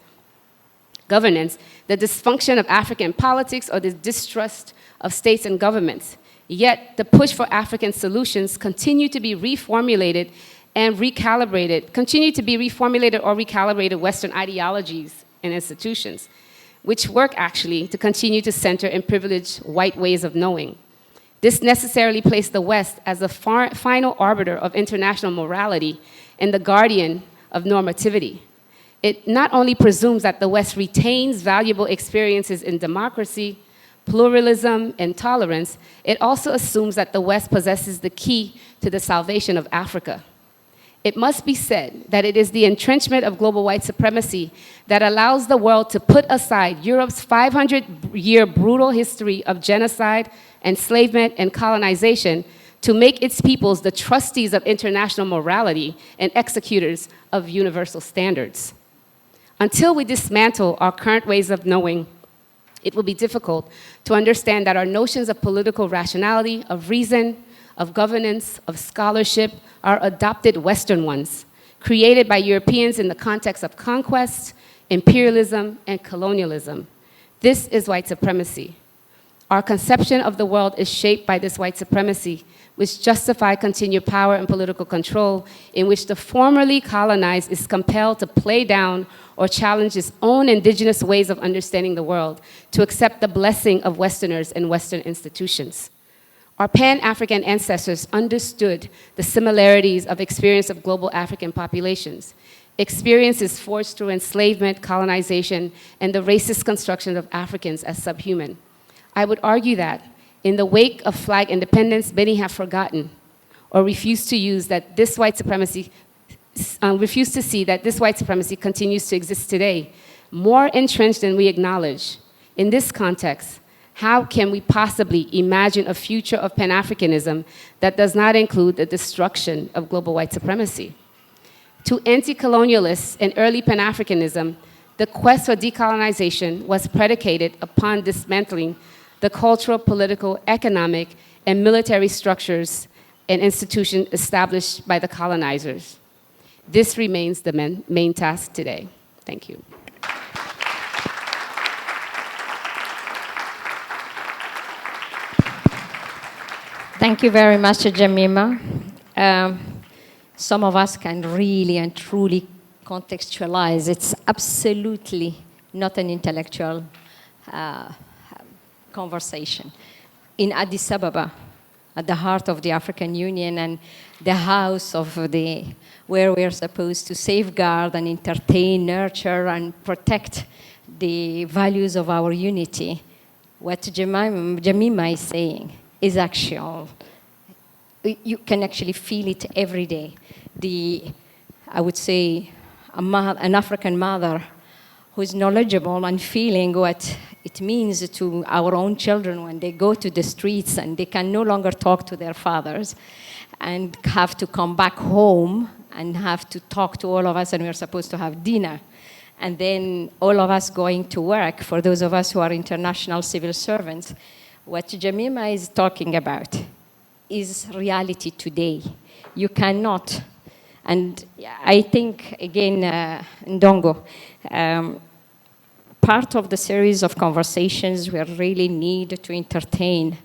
the dysfunction of African politics, or the distrust of states and governments. Yet, the push for African solutions continue to be reformulated and recalibrated, or recalibrated Western ideologies and institutions, which work actually to continue to center and privilege white ways of knowing. This necessarily placed the West as the final arbiter of international morality and the guardian of normativity. It not only presumes that the West retains valuable experiences in democracy, pluralism, and tolerance, it also assumes that the West possesses the key to the salvation of Africa. It must be said that it is the entrenchment of global white supremacy that allows the world to put aside Europe's 500-year brutal history of genocide, enslavement, and colonization to make its peoples the trustees of international morality and executors of universal standards. Until we dismantle our current ways of knowing, it will be difficult to understand that our notions of political rationality, of reason, of governance, of scholarship are adopted Western ones, created by Europeans in the context of conquest, imperialism, and colonialism. This is white supremacy. Our conception of the world is shaped by this white supremacy, which justify continued power and political control, in which the formerly colonized is compelled to play down or challenge its own indigenous ways of understanding the world, to accept the blessing of Westerners and Western institutions. Our Pan-African ancestors understood the similarities of experience of global African populations, experiences forged through enslavement, colonization, and the racist construction of Africans as subhuman. I would argue that in the wake of flag independence, many have forgotten or refused to use that this white supremacy, refused to see that this white supremacy continues to exist today, more entrenched than we acknowledge. In this context, how can we possibly imagine a future of Pan-Africanism that does not include the destruction of global white supremacy? To anti-colonialists and early Pan-Africanism, the quest for decolonization was predicated upon dismantling the cultural, political, economic, and military structures and institutions established by the colonizers. This remains the main task today. Thank you. Thank you very much, Jemima. Some of us can really and truly contextualize. It's absolutely not an intellectual conversation. In Addis Ababa, at the heart of the African Union and the house of where we're supposed to safeguard and entertain, nurture, and protect the values of our unity, what Jemima is saying is actual. You can actually feel it every day. I would say, an African mother who is knowledgeable and feeling what it means to our own children when they go to the streets and they can no longer talk to their fathers and have to come back home and have to talk to all of us, and we're supposed to have dinner. And then all of us going to work, for those of us who are international civil servants. What Jemima is talking about is reality today. You cannot, and I think, again, Ndongo, part of the series of conversations we really need to entertain,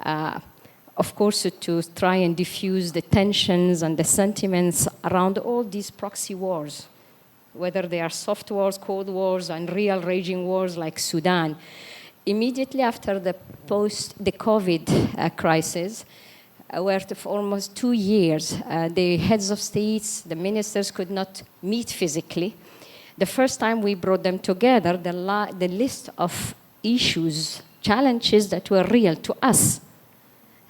of course, to try and diffuse the tensions and the sentiments around all these proxy wars, whether they are soft wars, cold wars, and real raging wars like Sudan. Immediately after the COVID crisis, where for almost 2 years, the heads of states, the ministers could not meet physically. The first time we brought them together, the list of issues, challenges that were real to us.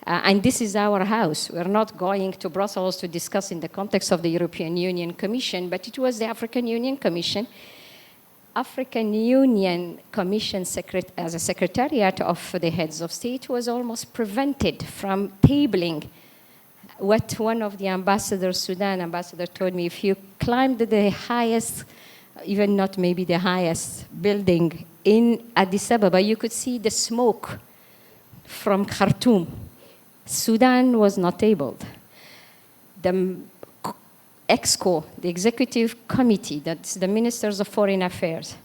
And this is our house. We're not going to Brussels to discuss in the context of the European Union Commission, but it was the African Union Commission. African Union Commission as a secretariat of the heads of state was almost prevented from tabling what one of the ambassadors, Sudan ambassador, told me. If you climbed the highest, even not maybe the highest building in Addis Ababa, you could see the smoke from Khartoum. Sudan was not tabled. the EXCO, the Executive Committee, that's the Ministers of Foreign Affairs,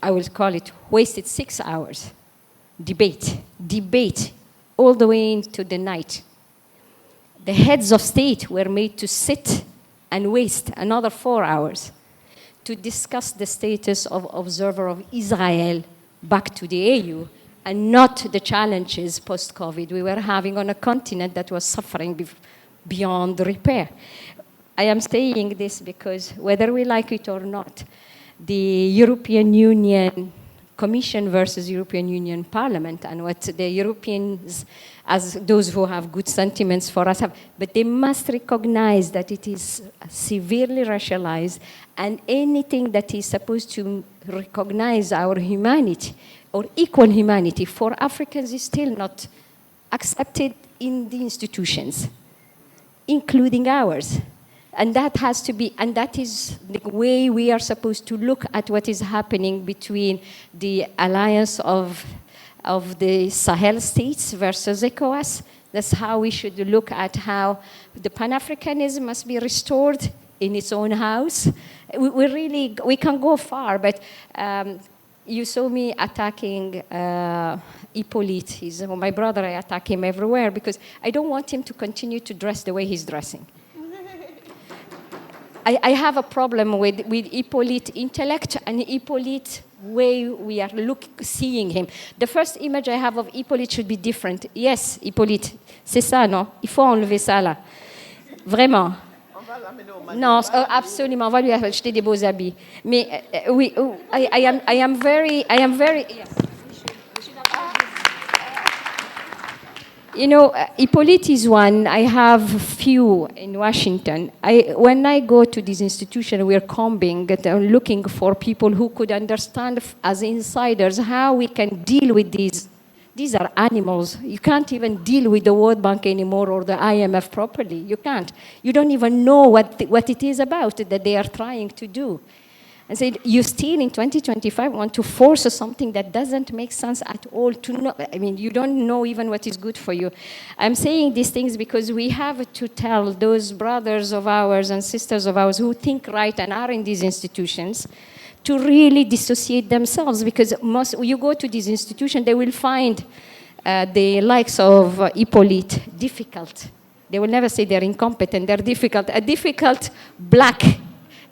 I will call it, wasted 6 hours. Debate, all the way into the night. The heads of state were made to sit and waste another 4 hours to discuss the status of observer of Israel back to the AU and not the challenges post-COVID we were having on a continent that was suffering beyond repair. I am saying this because whether we like it or not, the European Union Commission versus European Union Parliament and what the Europeans, as those who have good sentiments for us have, but they must recognize that it is severely racialized, and anything that is supposed to recognize our humanity or equal humanity for Africans is still not accepted in the institutions, including ours. And that has to be, and that is the way we are supposed to look at what is happening between the alliance of the Sahel states versus ECOWAS. That's how we should look at how the Pan-Africanism must be restored in its own house. We can go far, but you saw me attacking Hippolyte. He's my brother. I attack him everywhere because I don't want him to continue to dress the way he's dressing. I have a problem with Hippolyte intellect and Hippolyte way we are seeing him. The first image I have of Hippolyte should be different. Yes, Hippolyte, c'est ça, non? Il faut enlever ça là. Vraiment. Non, absolument. On va lui acheter des beaux habits. Mais oui, I am very. Yes. You know, Hippolyte is one. I have few in Washington. When I go to this institution, we're combing, looking for people who could understand as insiders how we can deal with these. These are animals. You can't even deal with the World Bank anymore or the IMF properly. You can't. You don't even know what it is about that they are trying to do. And said, you still in 2025 want to force something that doesn't make sense at all to know. I mean, you don't know even what is good for you. I'm saying these things because we have to tell those brothers of ours and sisters of ours who think right and are in these institutions to really dissociate themselves, because you go to these institutions, they will find the likes of Hippolyte difficult. They will never say they're incompetent, they're difficult. A difficult black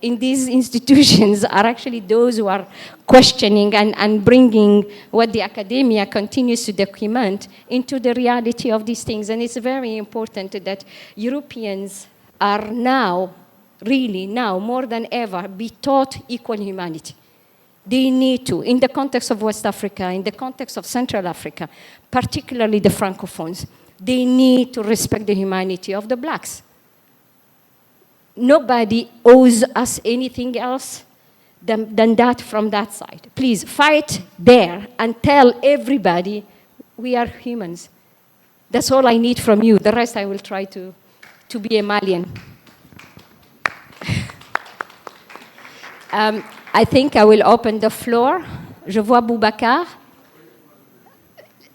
in these institutions are actually those who are questioning and bringing what the academia continues to document into the reality of these things. And it's very important that Europeans are now, really now, more than ever, be taught equal humanity. They need to, in the context of West Africa, in the context of Central Africa, particularly the Francophones, they need to respect the humanity of the blacks. Nobody owes us anything else than that from that side. Please fight there and tell everybody we are humans. That's all I need from you. The rest I will try to be a Malian. I think I will open the floor. Je vois Boubacar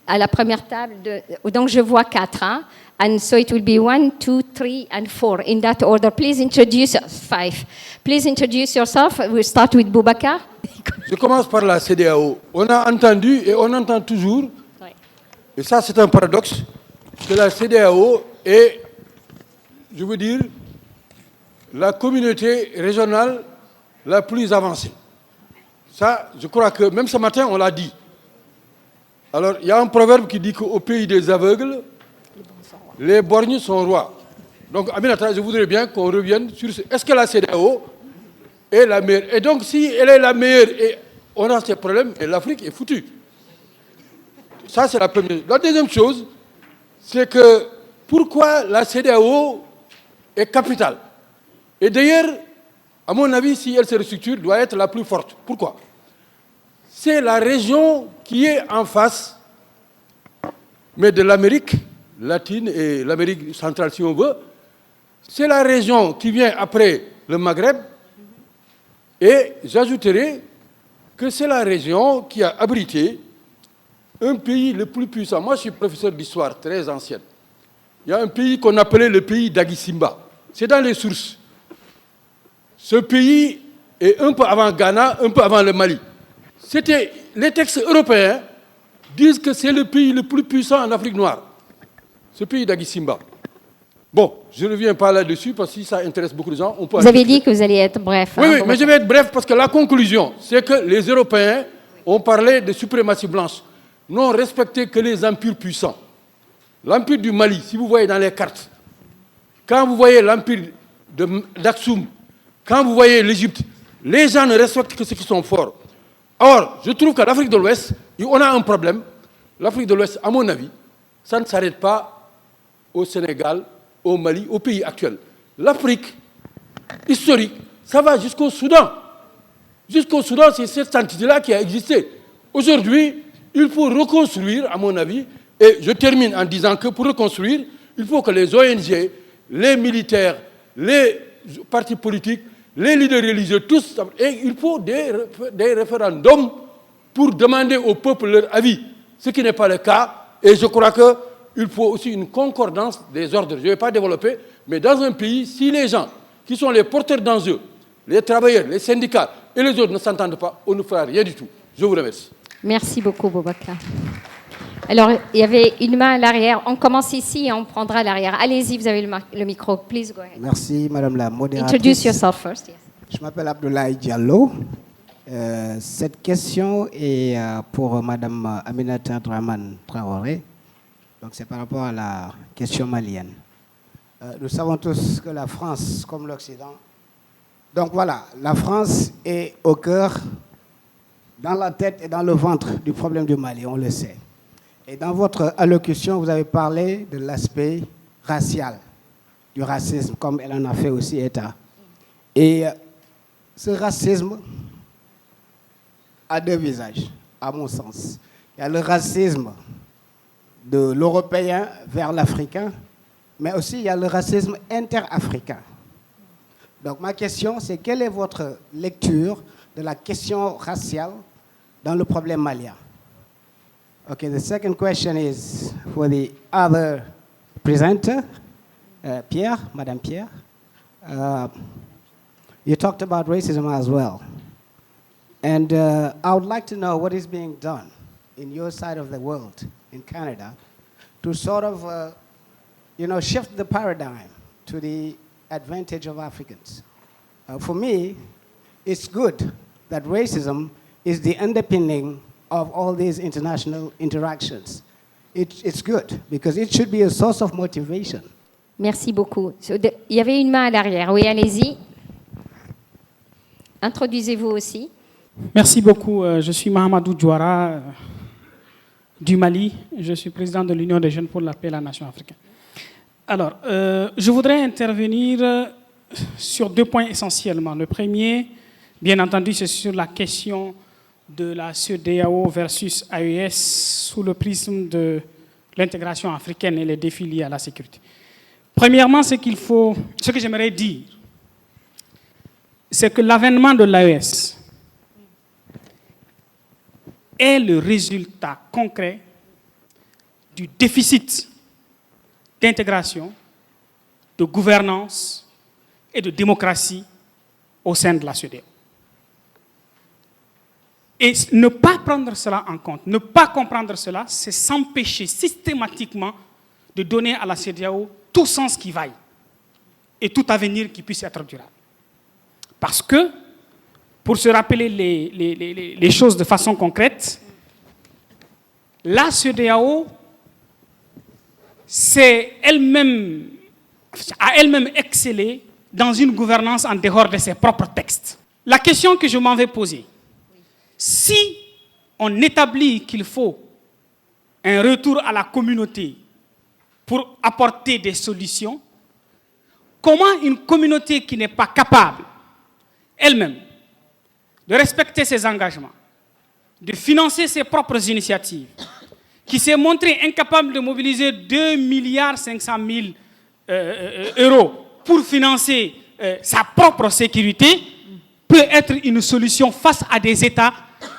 à la première table. Donc je vois 4. Hein? And so it will be 1, 2, 3, and 4 in that order. Please introduce 5. Please introduce yourself. We'll start with Boubacar. Je commence par la CEDEAO. On a entendu et on entend toujours, et ça c'est un paradoxe, que la CEDEAO est, je veux dire, la communauté régionale la plus avancée. Ça, je crois que même ce matin, on l'a dit. Alors, il y a un proverbe qui dit qu'au pays des aveugles, les borgnes sont rois. Donc, Aminata, je voudrais bien qu'on revienne sur ce. Est-ce que la CEDEAO est la meilleure? Et donc, si elle est la meilleure et on a ces problèmes, et l'Afrique est foutue. Ça, c'est la première. La deuxième chose, c'est que pourquoi la CEDEAO est capitale? Et d'ailleurs, à mon avis, si elle se restructure, doit être la plus forte. Pourquoi? C'est la région qui est en face, mais de l'Amérique latine et l'Amérique centrale, si on veut. C'est la région qui vient après le Maghreb. Et j'ajouterai que c'est la région qui a abrité un pays le plus puissant. Moi, je suis professeur d'histoire très ancienne. il y a un pays qu'on appelait le pays d'Agisimba. C'est dans les sources. Ce pays est un peu avant Ghana, un peu avant le Mali. Les textes européens disent que c'est le pays le plus puissant en Afrique noire. Ce pays d'Agisimba. Bon, je ne reviens pas là-dessus parce que si ça intéresse beaucoup de gens, on peut... Vous avez dit que vous alliez être bref. Oui, hein, oui, mais je vais être bref parce que la conclusion, c'est que les Européens ont parlé de suprématie blanche, n'ont respecté que les empires puissants. L'empire du Mali, si vous voyez dans les cartes, quand vous voyez l'empire d'Aksum, quand vous voyez l'Égypte, les gens ne respectent que ceux qui sont forts. Or, je trouve qu'à l'Afrique de l'Ouest, on a un problème. L'Afrique de l'Ouest, à mon avis, ça ne s'arrête pas au Sénégal, au Mali, au pays actuel. L'Afrique historique, ça va jusqu'au Soudan. Jusqu'au Soudan, c'est cette entité-là qui a existé. Aujourd'hui, il faut reconstruire, à mon avis, et je termine en disant que pour reconstruire, il faut que les ONG, les militaires, les partis politiques, les leaders religieux, tous, et il faut des référendums pour demander au peuple leur avis, ce qui n'est pas le cas. Et je crois qu'il faut aussi une concordance des ordres. Je ne vais pas développer, mais dans un pays, si les gens qui sont les porteurs d'enjeux, les travailleurs, les syndicats et les autres ne s'entendent pas, on ne fera rien du tout. Je vous remercie. Merci beaucoup, Boubacar. Alors, il y avait une main à l'arrière. On commence ici et on prendra à l'arrière. Allez-y, vous avez le micro. Please go ahead. Merci, Madame la modératrice. Introduce yourself first. Yes. Je m'appelle Abdoulaye Diallo. Cette question est pour Madame Aminata Draman Traoré. Donc, c'est par rapport à la question malienne. Nous savons tous que la France, comme l'Occident, donc voilà, la France est au cœur, dans la tête et dans le ventre du problème du Mali, on le sait. Et dans votre allocution, vous avez parlé de l'aspect racial, du racisme, comme elle en a fait aussi état. Et ce racisme a deux visages, à mon sens. Il y a le racisme de l'Européen vers l'Africain, mais aussi il y a le racisme interafricain. Donc ma question, c'est quelle est votre lecture de la question raciale dans le problème malien? Okay, the second question is for the other presenter, Pierre, Madame Pierre. You talked about racism as well. And I would like to know what is being done in your side of the world, in Canada, to sort of, shift the paradigm to the advantage of Africans. For me, it's good that racism is the underpinning of all these international interactions. It's good because it should be a source of motivation. Merci beaucoup. Il y avait une main à l'arrière. Oui, allez-y. Introduisez-vous aussi. Merci beaucoup. Je suis Mahamadou Diouara du Mali. Je suis président de l'Union des jeunes pour la paix et la nation africaine. Alors, je voudrais intervenir sur deux points essentiellement. Le premier, bien entendu, c'est sur la question de la CEDEAO versus AES sous le prisme de l'intégration africaine et les défis liés à la sécurité. Premièrement, ce que j'aimerais dire, c'est que l'avènement de l'AES est le résultat concret du déficit d'intégration, de gouvernance et de démocratie au sein de la CEDEAO. Et ne pas prendre cela en compte, ne pas comprendre cela, c'est s'empêcher systématiquement de donner à la CEDEAO tout sens qui vaille et tout avenir qui puisse être durable. Parce que, pour se rappeler les choses de façon concrète, la CEDEAO a elle-même excellé dans une gouvernance en dehors de ses propres textes. La question que je m'en vais poser, si on établit qu'il faut un retour à la communauté pour apporter des solutions, comment une communauté qui n'est pas capable elle-même de respecter ses engagements, de financer ses propres initiatives, qui s'est montrée incapable de mobiliser 2,5 milliards euros pour financer sa propre sécurité, peut être une solution face à des États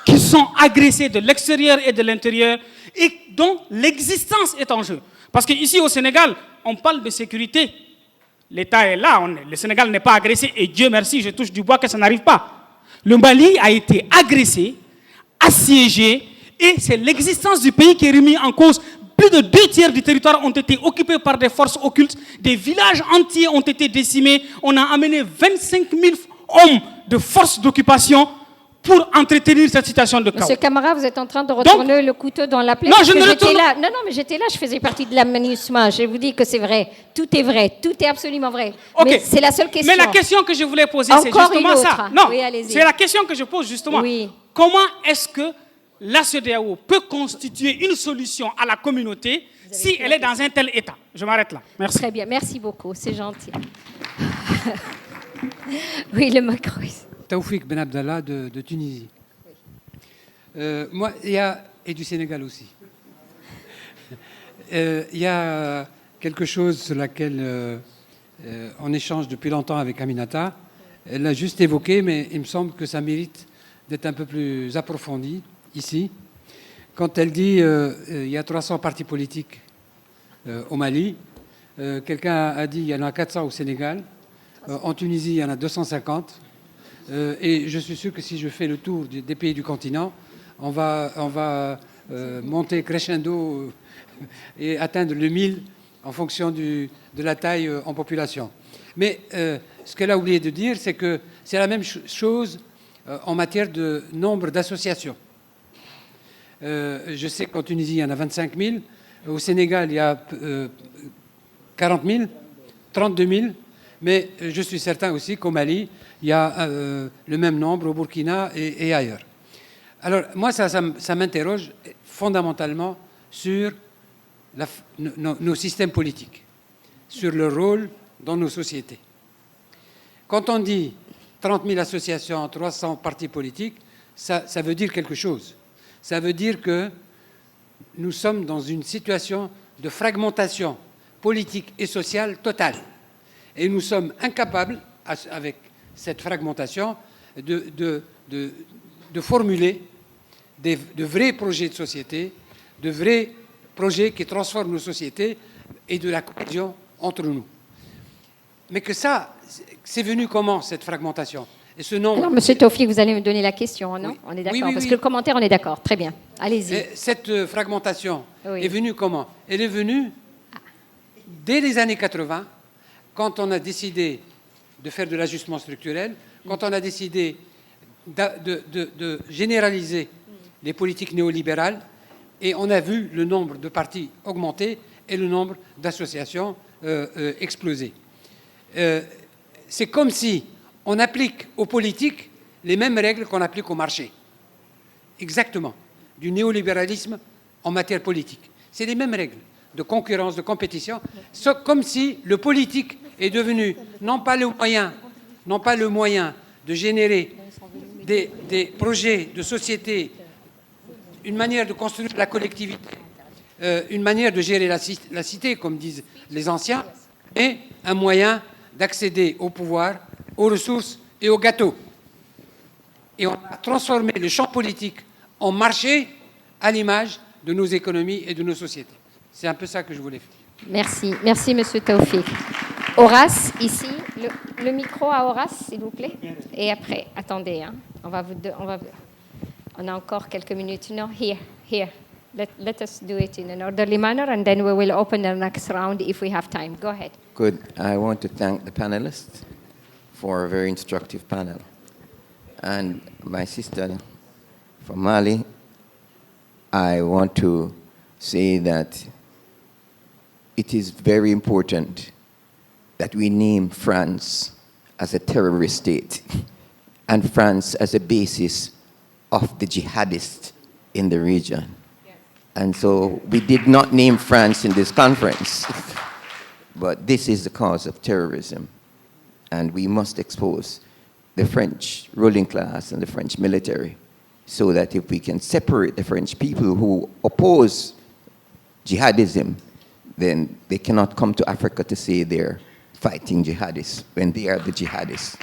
qui sont agressés de l'extérieur et de l'intérieur et dont l'existence est en jeu. Parce qu'ici au Sénégal, on parle de sécurité. L'État est là, le Sénégal n'est pas agressé et Dieu merci, je touche du bois que ça n'arrive pas. Le Mali a été agressé, assiégé et c'est l'existence du pays qui est remise en cause. Plus de 2/3 du territoire ont été occupés par des forces occultes, des villages entiers ont été décimés, on a amené 25 000 hommes de forces d'occupation pour entretenir cette situation de chaos. Monsieur Camara, vous êtes en train de retourner le couteau dans la plaie. Non, parce je que ne j'étais retourne- là. Non, mais j'étais là, je faisais partie de l'aménagement. Je vous dis que c'est vrai. Tout est absolument vrai. Ok. Mais c'est la seule question. Mais la question que je voulais poser, c'est Encore justement une ça. autre. Non, Oui, allez-y. c'est la question que je pose justement. Oui. Comment est-ce que la CEDEAO peut constituer une solution à la communauté si elle est dans un tel état? Je m'arrête là. Merci. Très bien, merci beaucoup, c'est gentil. Oui, le micro. Taoufik Ben Abdallah de Tunisie. Moi, et du Sénégal aussi. Il y a quelque chose sur laquelle on échange depuis longtemps avec Aminata. Elle l'a juste évoqué, mais il me semble que ça mérite d'être un peu plus approfondi ici. Quand elle dit il y a 300 partis politiques au Mali, quelqu'un a dit il y en a 400 au Sénégal, en Tunisie il y en a 250, et je suis sûr que si je fais le tour des pays du continent, on va monter crescendo et atteindre le 1000 en fonction de la taille en population. Mais ce qu'elle a oublié de dire, c'est que c'est la même chose en matière de nombre d'associations. Je sais qu'en Tunisie, il y en a 25 000. Au Sénégal, il y a 40 000, 32 000. Mais je suis certain aussi qu'au Mali, il y a le même nombre au Burkina et ailleurs. Alors, moi, ça m'interroge fondamentalement sur nos systèmes politiques, sur leur rôle dans nos sociétés. Quand on dit 30 000 associations, 300 partis politiques, ça veut dire quelque chose. Ça veut dire que nous sommes dans une situation de fragmentation politique et sociale totale. Et nous sommes incapables, avec cette fragmentation, de formuler de vrais projets de société, de vrais projets qui transforment nos sociétés et de la cohésion entre nous. Mais que ça, c'est venu comment, cette fragmentation? Et ce nombre... Alors, Monsieur Taoufik, vous allez me donner la question, non? Oui. On est d'accord, Oui, oui, parce oui. que le commentaire, on est d'accord. Très bien, allez-y. Et cette fragmentation Oui. est venue comment? Elle est venue dès les années 80, quand on a décidé de faire de l'ajustement structurel, quand on a décidé de généraliser les politiques néolibérales, et on a vu le nombre de partis augmenter et le nombre d'associations exploser. C'est comme si on applique aux politiques les mêmes règles qu'on applique au marché. Exactement. Du néolibéralisme en matière politique. C'est les mêmes règles de concurrence, de compétition, comme si le politique est devenu non pas le moyen de générer des projets de société, une manière de construire la collectivité, une manière de gérer la cité, comme disent les anciens, et un moyen d'accéder au pouvoir, aux ressources et aux gâteaux. Et on a transformé le champ politique en marché à l'image de nos économies et de nos sociétés. C'est un peu ça que je voulais faire. Merci, merci Monsieur Taoufik. Horace, ici, le micro à Horace, s'il vous plaît. Et après, attendez, hein, on a encore quelques minutes. No, here. Let us do it in an orderly manner, and then we will open the next round if we have time. Go ahead. Good. I want to thank the panelists for a very instructive panel. And my sister from Mali, I want to say that it is very important that we name France as a terrorist state and France as a basis of the jihadists in the region. And so we did not name France in this conference, but this is the cause of terrorism. And we must expose the French ruling class and the French military so that if we can separate the French people who oppose jihadism, then they cannot come to Africa to say they're fighting jihadists when they are the jihadists.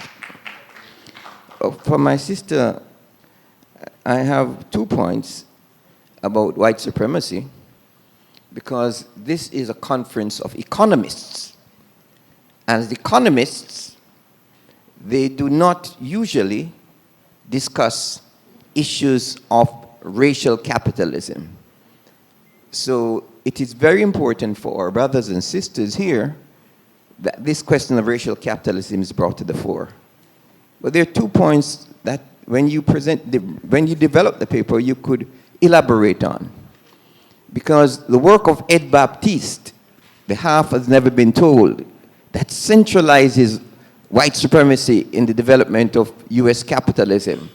For my sister, I have 2 points about white supremacy, because this is a conference of economists. And as economists, they do not usually discuss issues of racial capitalism. So it is very important for our brothers and sisters here that this question of racial capitalism is brought to the fore. But there are 2 points that when you develop the paper, you could elaborate on. Because the work of Ed Baptiste, The Half Has Never Been Told, that centralizes white supremacy in the development of US capitalism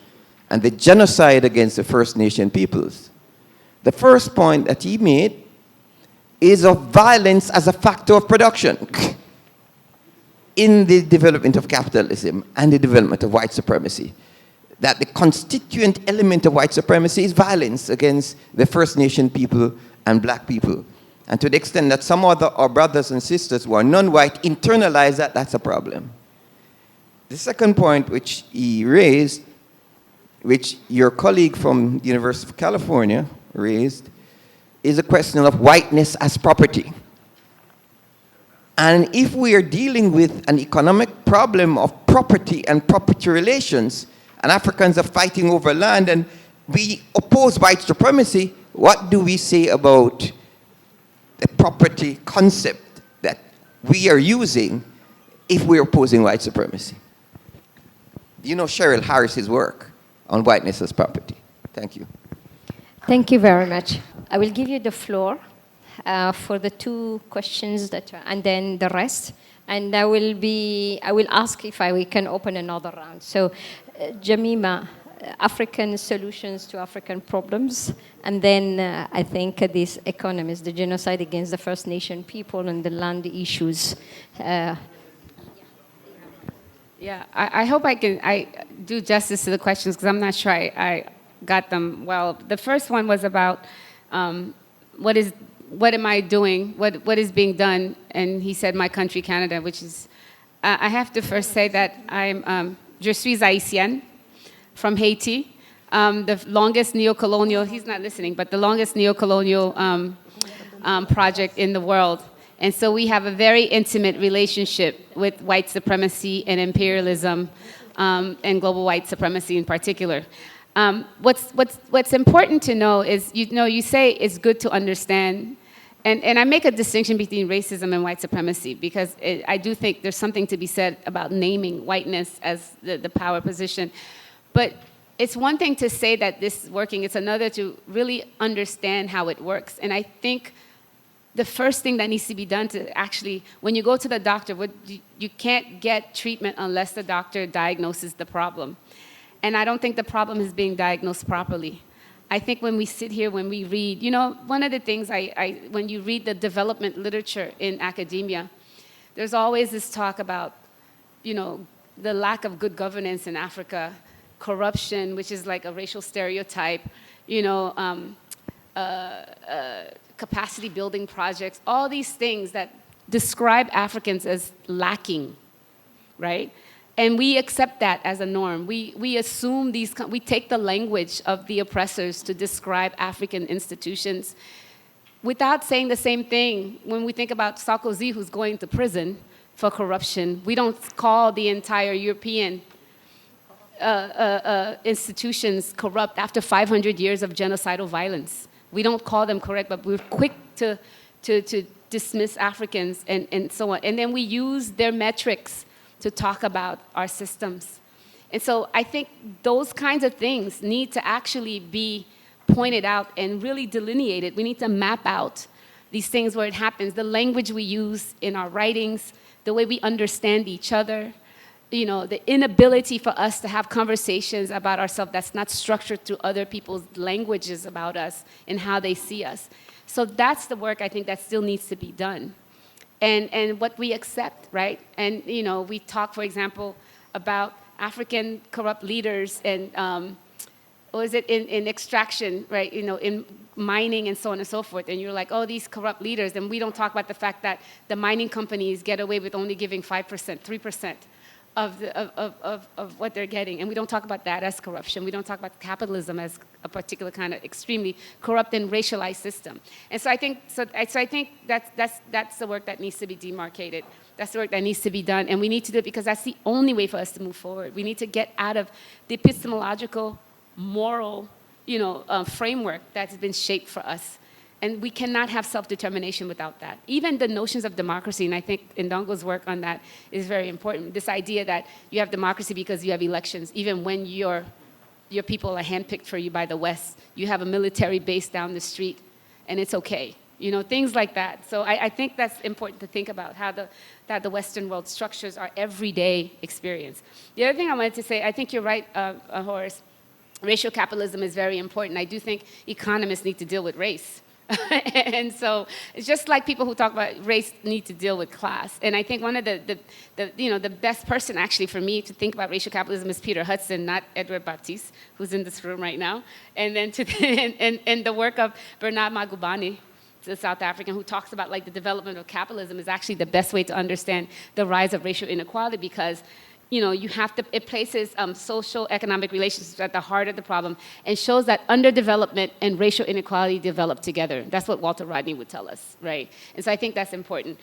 and the genocide against the First Nation peoples. The first point that he made is of violence as a factor of production in the development of capitalism and the development of white supremacy. That the constituent element of white supremacy is violence against the First Nation people and black people. And to the extent that some of our brothers and sisters who are non-white internalize that, that's a problem. The second point which he raised, which your colleague from the University of California raised, is a question of whiteness as property. And if we are dealing with an economic problem of property and property relations, and Africans are fighting over land, and we oppose white supremacy, what do we say about the property concept that we are using if we're opposing white supremacy? You know Cheryl Harris's work on whiteness as property. Thank you. Thank you very much. I will give you the floor for the 2 questions and then the rest. And I will ask if we can open another round. So, Jemima, African solutions to African problems, and then I think these economists, the genocide against the First Nation people and the land issues. Yeah, I hope I do justice to the questions because I'm not sure I got them well. The first one was about what am I doing, what is being done, and he said my country, Canada, which is, I have to first say that je suis haïtienne from Haiti, the longest neo-colonial, he's not listening, but the longest neo-colonial project in the world. And so we have a very intimate relationship with white supremacy and imperialism and global white supremacy in particular. What's important to know is, you say it's good to understand, and I make a distinction between racism and white supremacy because I do think there's something to be said about naming whiteness as the power position. But it's one thing to say that this is working, it's another to really understand how it works. And I think the first thing that needs to be done to actually, when you go to the doctor, you can't get treatment unless the doctor diagnoses the problem. And I don't think the problem is being diagnosed properly. I think when we sit here, when we read, one of the things when you read the development literature in academia, there's always this talk about, the lack of good governance in Africa, corruption, which is like a racial stereotype, capacity building projects, all these things that describe Africans as lacking, right? And we accept that as a norm. We assume we take the language of the oppressors to describe African institutions without saying the same thing. When we think about Sarkozy, who's going to prison for corruption, we don't call the entire European institutions corrupt after 500 years of genocidal violence. We don't call them correct, but we're quick to dismiss Africans and so on. And then we use their metrics to talk about our systems. And so I think those kinds of things need to actually be pointed out and really delineated. We need to map out these things where it happens, the language we use in our writings, the way we understand each other, the inability for us to have conversations about ourselves that's not structured through other people's languages about us and how they see us. So that's the work I think that still needs to be done. And what we accept, right? And, we talk, for example, about African corrupt leaders and, in extraction, right? In mining and so on and so forth. And you're like, oh, these corrupt leaders. And we don't talk about the fact that the mining companies get away with only giving 5%, 3% of what they're getting. And we don't talk about that as corruption. We don't talk about capitalism as a particular kind of extremely corrupt and racialized system. And so I think that's the work that needs to be demarcated. That's the work that needs to be done. And we need to do it because that's the only way for us to move forward. We need to get out of the epistemological, moral, framework that's been shaped for us. And we cannot have self-determination without that. Even the notions of democracy, and I think Ndongo's work on that is very important. This idea that you have democracy because you have elections, even when your people are handpicked for you by the West, you have a military base down the street, and it's okay. Things like that. So I think that's important to think about, that the Western world structures our everyday experience. The other thing I wanted to say, I think you're right, Horace, racial capitalism is very important. I do think economists need to deal with race. And so it's just like people who talk about race need to deal with class. And I think one of the best person actually for me to think about racial capitalism is Peter Hudson, not Edward Baptiste, who's in this room right now. And then and the work of Bernard Magubani, the South African, who talks about like the development of capitalism is actually the best way to understand the rise of racial inequality because it places social economic relationships at the heart of the problem and shows that underdevelopment and racial inequality develop together. That's what Walter Rodney would tell us, right? And so I think that's important.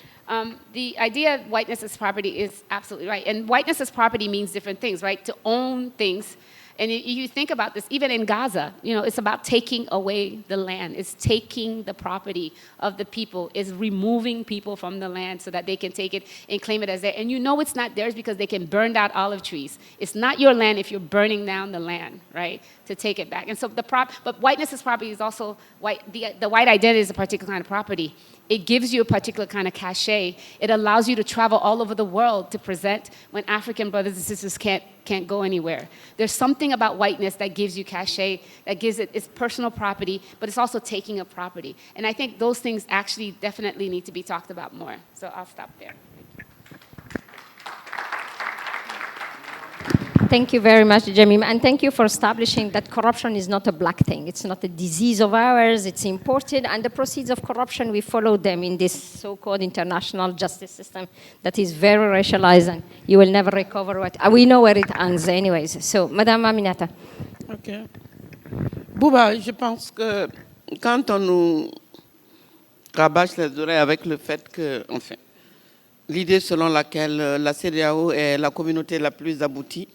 The idea of whiteness as property is absolutely right. And whiteness as property means different things, right? To own things. And you think about this, even in Gaza, it's about taking away the land. It's taking the property of the people. It's removing people from the land so that they can take it and claim it as theirs. And it's not theirs because they can burn down olive trees. It's not your land if you're burning down the land, right, to take it back. And so but whiteness as property is also white. The white identity is a particular kind of property. It gives you a particular kind of cachet. It allows you to travel all over the world to present when African brothers and sisters can't go anywhere. There's something about whiteness that gives you cachet, that gives it's personal property, but it's also taking a property. And I think those things actually definitely need to be talked about more. So I'll stop there. Thank you very much, Jamim, and thank you for establishing that corruption is not a black thing. It's not a disease of ours, it's imported, and the proceeds of corruption, we follow them in this so-called international justice system that is very racialized, and you will never recover what... We know where it ends anyways. So, Madame Aminata. OK. Bouba, je pense que quand on nous rabâche les oreilles avec le fait que, enfin, l'idée selon laquelle la CEDEAO est la communauté la plus aboutie,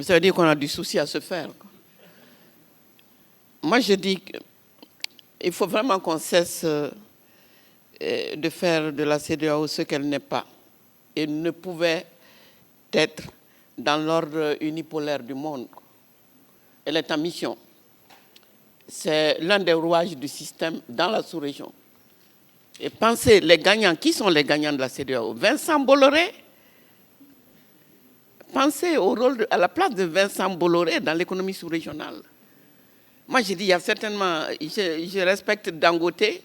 ça veut dire qu'on a du souci à se faire. Moi, je dis qu'il faut vraiment qu'on cesse de faire de la CEDEAO ce qu'elle n'est pas et ne pouvait être dans l'ordre unipolaire du monde. Elle est en mission. C'est l'un des rouages du système dans la sous-région. Et pensez, les gagnants, qui sont les gagnants de la CEDEAO? Vincent Bolloré. Pensez à la place de Vincent Bolloré dans l'économie sous-régionale. Moi, je dis, il y a certainement, je respecte Dangote,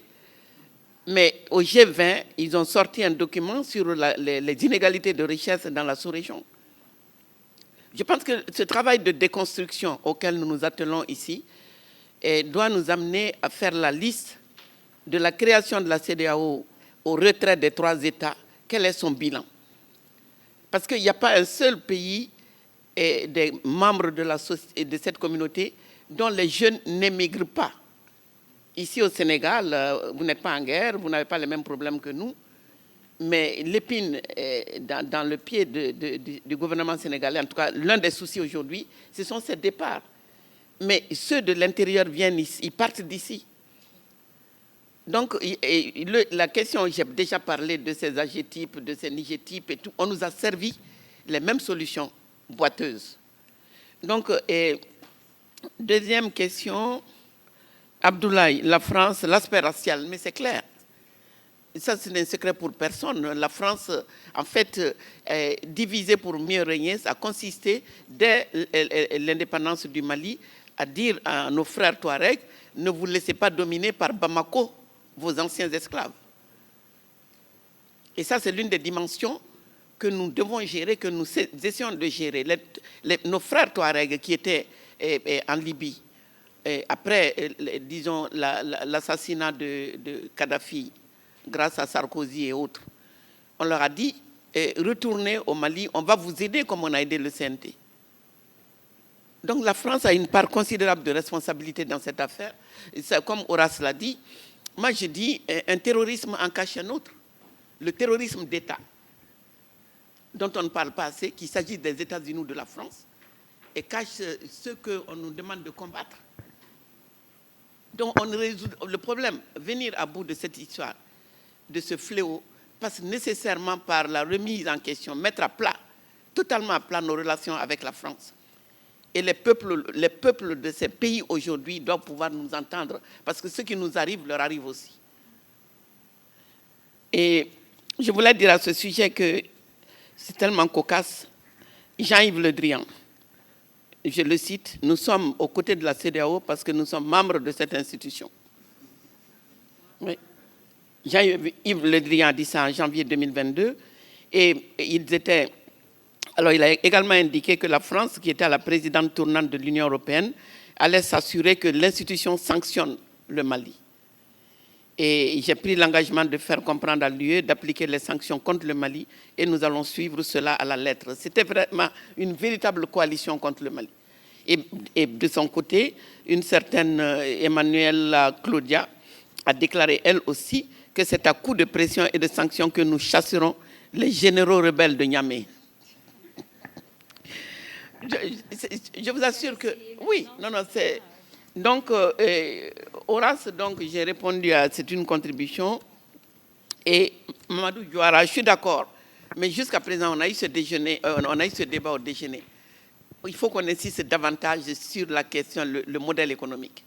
mais au G20, ils ont sorti un document sur les inégalités de richesse dans la sous-région. Je pense que ce travail de déconstruction auquel nous nous attelons ici doit nous amener à faire la liste de la création de la CEDEAO au retrait des 3 États. Quel est son bilan? Parce qu'il n'y a pas un seul pays des membres de cette communauté dont les jeunes n'émigrent pas. Ici au Sénégal, vous n'êtes pas en guerre, vous n'avez pas les mêmes problèmes que nous, mais l'épine dans le pied du gouvernement sénégalais, en tout cas l'un des soucis aujourd'hui, ce sont ces départs. Mais ceux de l'intérieur viennent ici, ils partent d'ici. Donc, la question, j'ai déjà parlé de ces AG-types, de ces NIG-types et tout, on nous a servi les mêmes solutions boiteuses. Donc, deuxième question, Abdoulaye, la France, l'aspect racial, mais c'est clair. Ça, c'est un secret pour personne. La France, en fait, divisée pour mieux régner, ça a consisté, dès l'indépendance du Mali, à dire à nos frères Touaregs, ne vous laissez pas dominer par Bamako, vos anciens esclaves. Et ça, c'est l'une des dimensions que nous devons gérer, que nous essayons de gérer. Nos frères Touaregs qui étaient en Libye, après, disons, l'assassinat de Kadhafi, grâce à Sarkozy et autres, on leur a dit, retournez au Mali, on va vous aider comme on a aidé le CNT. Donc la France a une part considérable de responsabilité dans cette affaire. Et ça, comme Horace l'a dit, moi je dis un terrorisme en cache un autre. Le terrorisme d'État, dont on ne parle pas assez, qu'il s'agisse des États-Unis ou de la France, et cache ce qu'on nous demande de combattre. Donc on résout le problème. Venir à bout de cette histoire, de ce fléau, passe nécessairement par la remise en question, mettre à plat, totalement à plat nos relations avec la France. Et les peuples de ces pays aujourd'hui doivent pouvoir nous entendre, parce que ce qui nous arrive leur arrive aussi. Et je voulais dire à ce sujet que c'est tellement cocasse. Jean-Yves Le Drian, je le cite, nous sommes aux côtés de la CEDEAO parce que nous sommes membres de cette institution. Oui. Jean-Yves Le Drian a dit ça en janvier 2022. Et ils étaient... Alors, il a également indiqué que la France, qui était à la présidente tournante de l'Union européenne, allait s'assurer que l'institution sanctionne le Mali. Et j'ai pris l'engagement de faire comprendre à l'UE d'appliquer les sanctions contre le Mali et nous allons suivre cela à la lettre. C'était vraiment une véritable coalition contre le Mali. Et de son côté, une certaine Emmanuelle Claudia a déclaré elle aussi que c'est à coup de pression et de sanctions que nous chasserons les généraux rebelles de Niamey. Je vous assure que oui, c'est... Donc, Horace, donc, j'ai répondu à c'est une contribution. Et Mamadou Diouara, je suis d'accord. Mais jusqu'à présent, on a eu ce débat au déjeuner. Il faut qu'on insiste davantage sur la question, le modèle économique.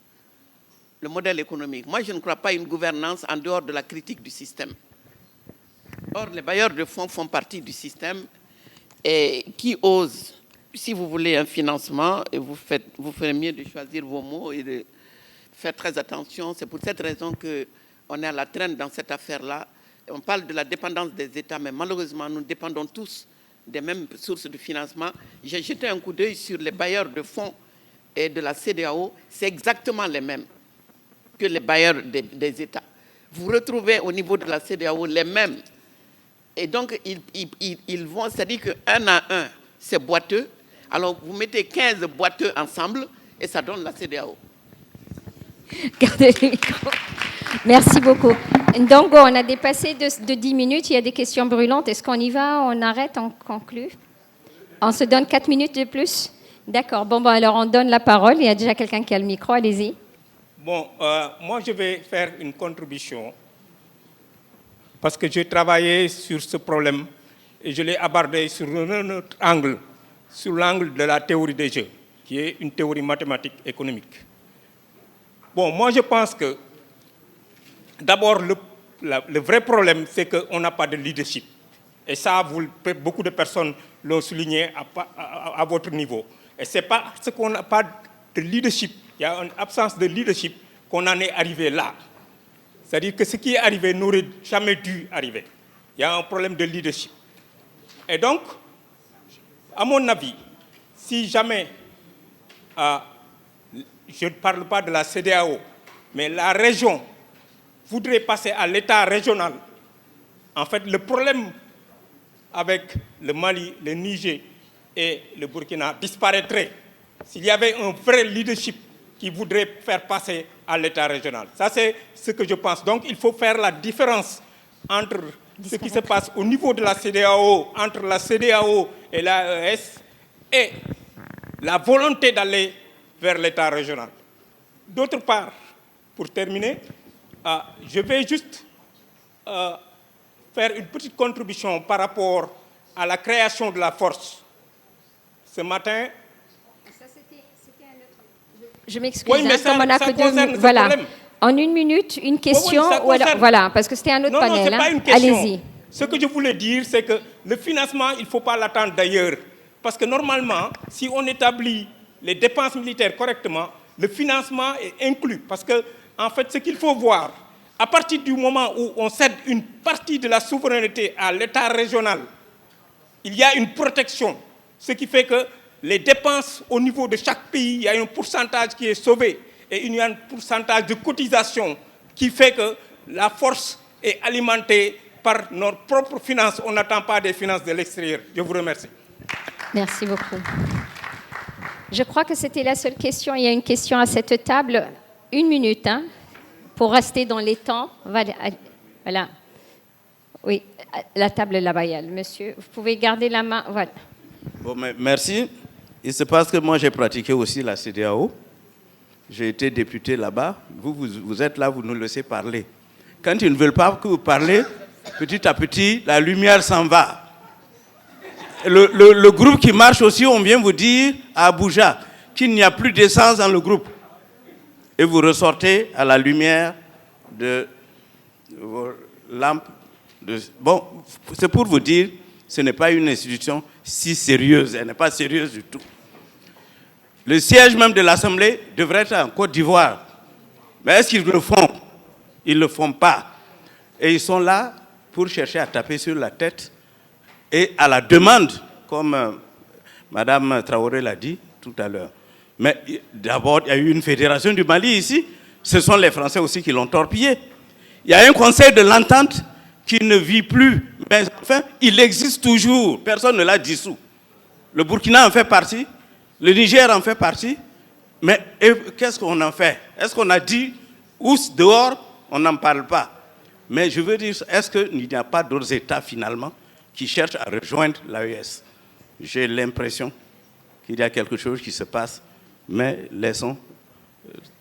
Le modèle économique. Moi, je ne crois pas à une gouvernance en dehors de la critique du système. Or, les bailleurs de fonds font partie du système et qui osent... Si vous voulez un financement, vous ferez mieux de choisir vos mots et de faire très attention. C'est pour cette raison qu'on est à la traîne dans cette affaire-là. On parle de la dépendance des États, mais malheureusement, nous dépendons tous des mêmes sources de financement. J'ai jeté un coup d'œil sur les bailleurs de fonds et de la CEDEAO. C'est exactement les mêmes que les bailleurs des États. Vous retrouvez au niveau de la CEDEAO les mêmes. Et donc, ils vont, c'est-à-dire qu'un à un, c'est boiteux. Alors, vous mettez 15 boiteux ensemble et ça donne la CEDEAO. Gardez le micro. Merci beaucoup. Donc, on a dépassé de 10 minutes. Il y a des questions brûlantes. Est-ce qu'on y va? On arrête? On conclut? On se donne 4 minutes de plus? D'accord. Bon, alors, on donne la parole. Il y a déjà quelqu'un qui a le micro. Allez-y. Bon, moi, je vais faire une contribution parce que j'ai travaillé sur ce problème et je l'ai abordé sur un autre angle, sur l'angle de la théorie des jeux, qui est une théorie mathématique économique. Bon, moi je pense que d'abord le vrai problème, c'est qu'on n'a pas de leadership. Et ça, beaucoup de personnes l'ont souligné à votre niveau. Et c'est parce qu'on n'a pas de leadership, il y a une absence de leadership qu'on en est arrivé là. C'est-à-dire que ce qui est arrivé n'aurait jamais dû arriver. Il y a un problème de leadership. Et donc, à mon avis, si jamais, je ne parle pas de la CEDEAO, mais la région voudrait passer à l'État régional, en fait, le problème avec le Mali, le Niger et le Burkina disparaîtrait s'il y avait un vrai leadership qui voudrait faire passer à l'État régional. Ça, c'est ce que je pense. Donc, il faut faire la différence entre ce qui se passe au niveau de la CEDEAO, entre la CEDEAO et l'AES, et la volonté d'aller vers l'État régional. D'autre part, pour terminer, je vais juste faire une petite contribution par rapport à la création de la force. Ce matin... Je m'excuse, oui, mais comme on a que 2 minutes. Voilà. En 1 minute, une question. Oui, voilà, parce que c'était un autre panel. Non, ce n'est pas une question. Allez-y. Ce que je voulais dire, c'est que le financement, il ne faut pas l'attendre d'ailleurs. Parce que normalement, si on établit les dépenses militaires correctement, le financement est inclus. Parce que, en fait, ce qu'il faut voir, à partir du moment où on cède une partie de la souveraineté à l'État régional, il y a une protection. Ce qui fait que les dépenses au niveau de chaque pays, il y a un pourcentage qui est sauvé. Et il y a un pourcentage de cotisation qui fait que la force est alimentée par nos propres finances. On n'attend pas des finances de l'extérieur. Je vous remercie. Merci beaucoup. Je crois que c'était la seule question. Il y a une question à cette table. 1 minute, hein, pour rester dans les temps. Voilà. Oui, la table là-bas, il y a le monsieur. Vous pouvez garder la main. Voilà. Bon, merci. Il se passe que moi, j'ai pratiqué aussi la CEDEAO. J'ai été député là-bas. Vous êtes là, vous nous laissez parler. Quand ils ne veulent pas que vous parlez, petit à petit, la lumière s'en va. Le groupe qui marche aussi, on vient vous dire à Abuja qu'il n'y a plus d'essence dans le groupe. Et vous ressortez à la lumière de vos lampes. Bon, c'est pour vous dire, ce n'est pas une institution si sérieuse. Elle n'est pas sérieuse du tout. Le siège même de l'Assemblée devrait être en Côte d'Ivoire. Mais est-ce qu'ils le font? Ils ne le font pas. Et ils sont là pour chercher à taper sur la tête. Et à la demande, comme Mme Traoré l'a dit tout à l'heure. Mais d'abord, il y a eu une fédération du Mali ici. Ce sont les Français aussi qui l'ont torpillé. Il y a un conseil de l'entente qui ne vit plus. Mais enfin, il existe toujours. Personne ne l'a dissous. Le Burkina en fait partie. Le Niger en fait partie. Mais qu'est-ce qu'on en fait? Est-ce qu'on a dit, ou dehors, on n'en parle pas? Mais je veux dire, est-ce qu'il n'y a pas d'autres États finalement qui cherchent à rejoindre l'AES? J'ai l'impression qu'il y a quelque chose qui se passe, mais laissons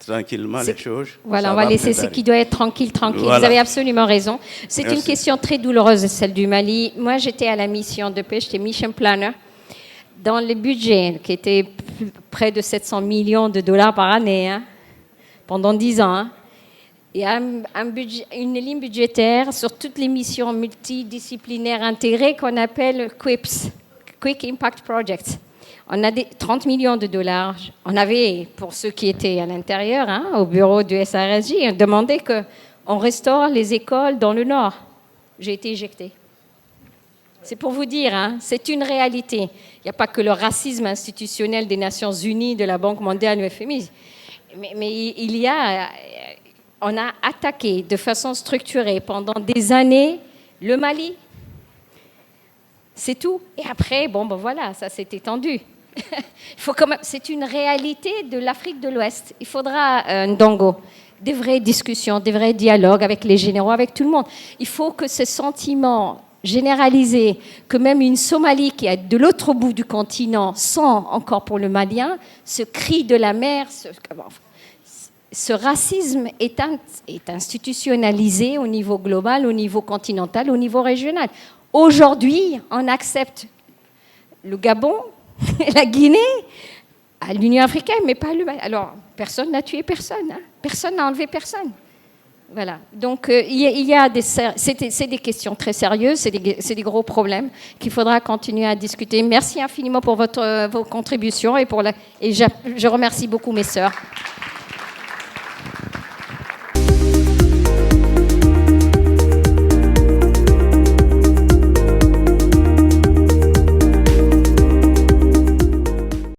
tranquillement les choses. Voilà, on va laisser ce qui doit être tranquille. Voilà. Vous avez absolument raison. C'est Merci. une question très douloureuse, celle du Mali. Moi, j'étais à la mission de paix, j'étais mission planner. Dans le budget, qui était près de 700 millions de dollars par année, hein, pendant 10 ans, hein, il y a une ligne budgétaire sur toutes les missions multidisciplinaires intégrées qu'on appelle QIPS, Quick Impact Projects. On a 30 millions de dollars. On avait, pour ceux qui étaient à l'intérieur, hein, au bureau du SRSJ, demandé qu'on restaure les écoles dans le Nord. J'ai été éjectée. C'est pour vous dire, hein, c'est une réalité. Il n'y a pas que le racisme institutionnel des Nations Unies, de la Banque mondiale, du FMI. Mais on a attaqué de façon structurée pendant des années le Mali. C'est tout. Et après, voilà, ça s'est étendu. C'est une réalité de l'Afrique de l'Ouest. Il faudra, Ndongo, des vraies discussions, des vrais dialogues avec les généraux, avec tout le monde. Il faut que ce sentiment généralisé, que même une Somalie qui est de l'autre bout du continent sent encore pour le Malien, ce cri de la mer, ce racisme est institutionnalisé au niveau global, au niveau continental, au niveau régional. Aujourd'hui, on accepte le Gabon, la Guinée, à l'Union africaine, mais pas le Mali. Alors, personne n'a tué personne, hein. Personne n'a enlevé personne. Voilà. Donc, c'est des questions très sérieuses, c'est des gros problèmes qu'il faudra continuer à discuter. Merci infiniment pour vos contributions et je remercie beaucoup mes sœurs.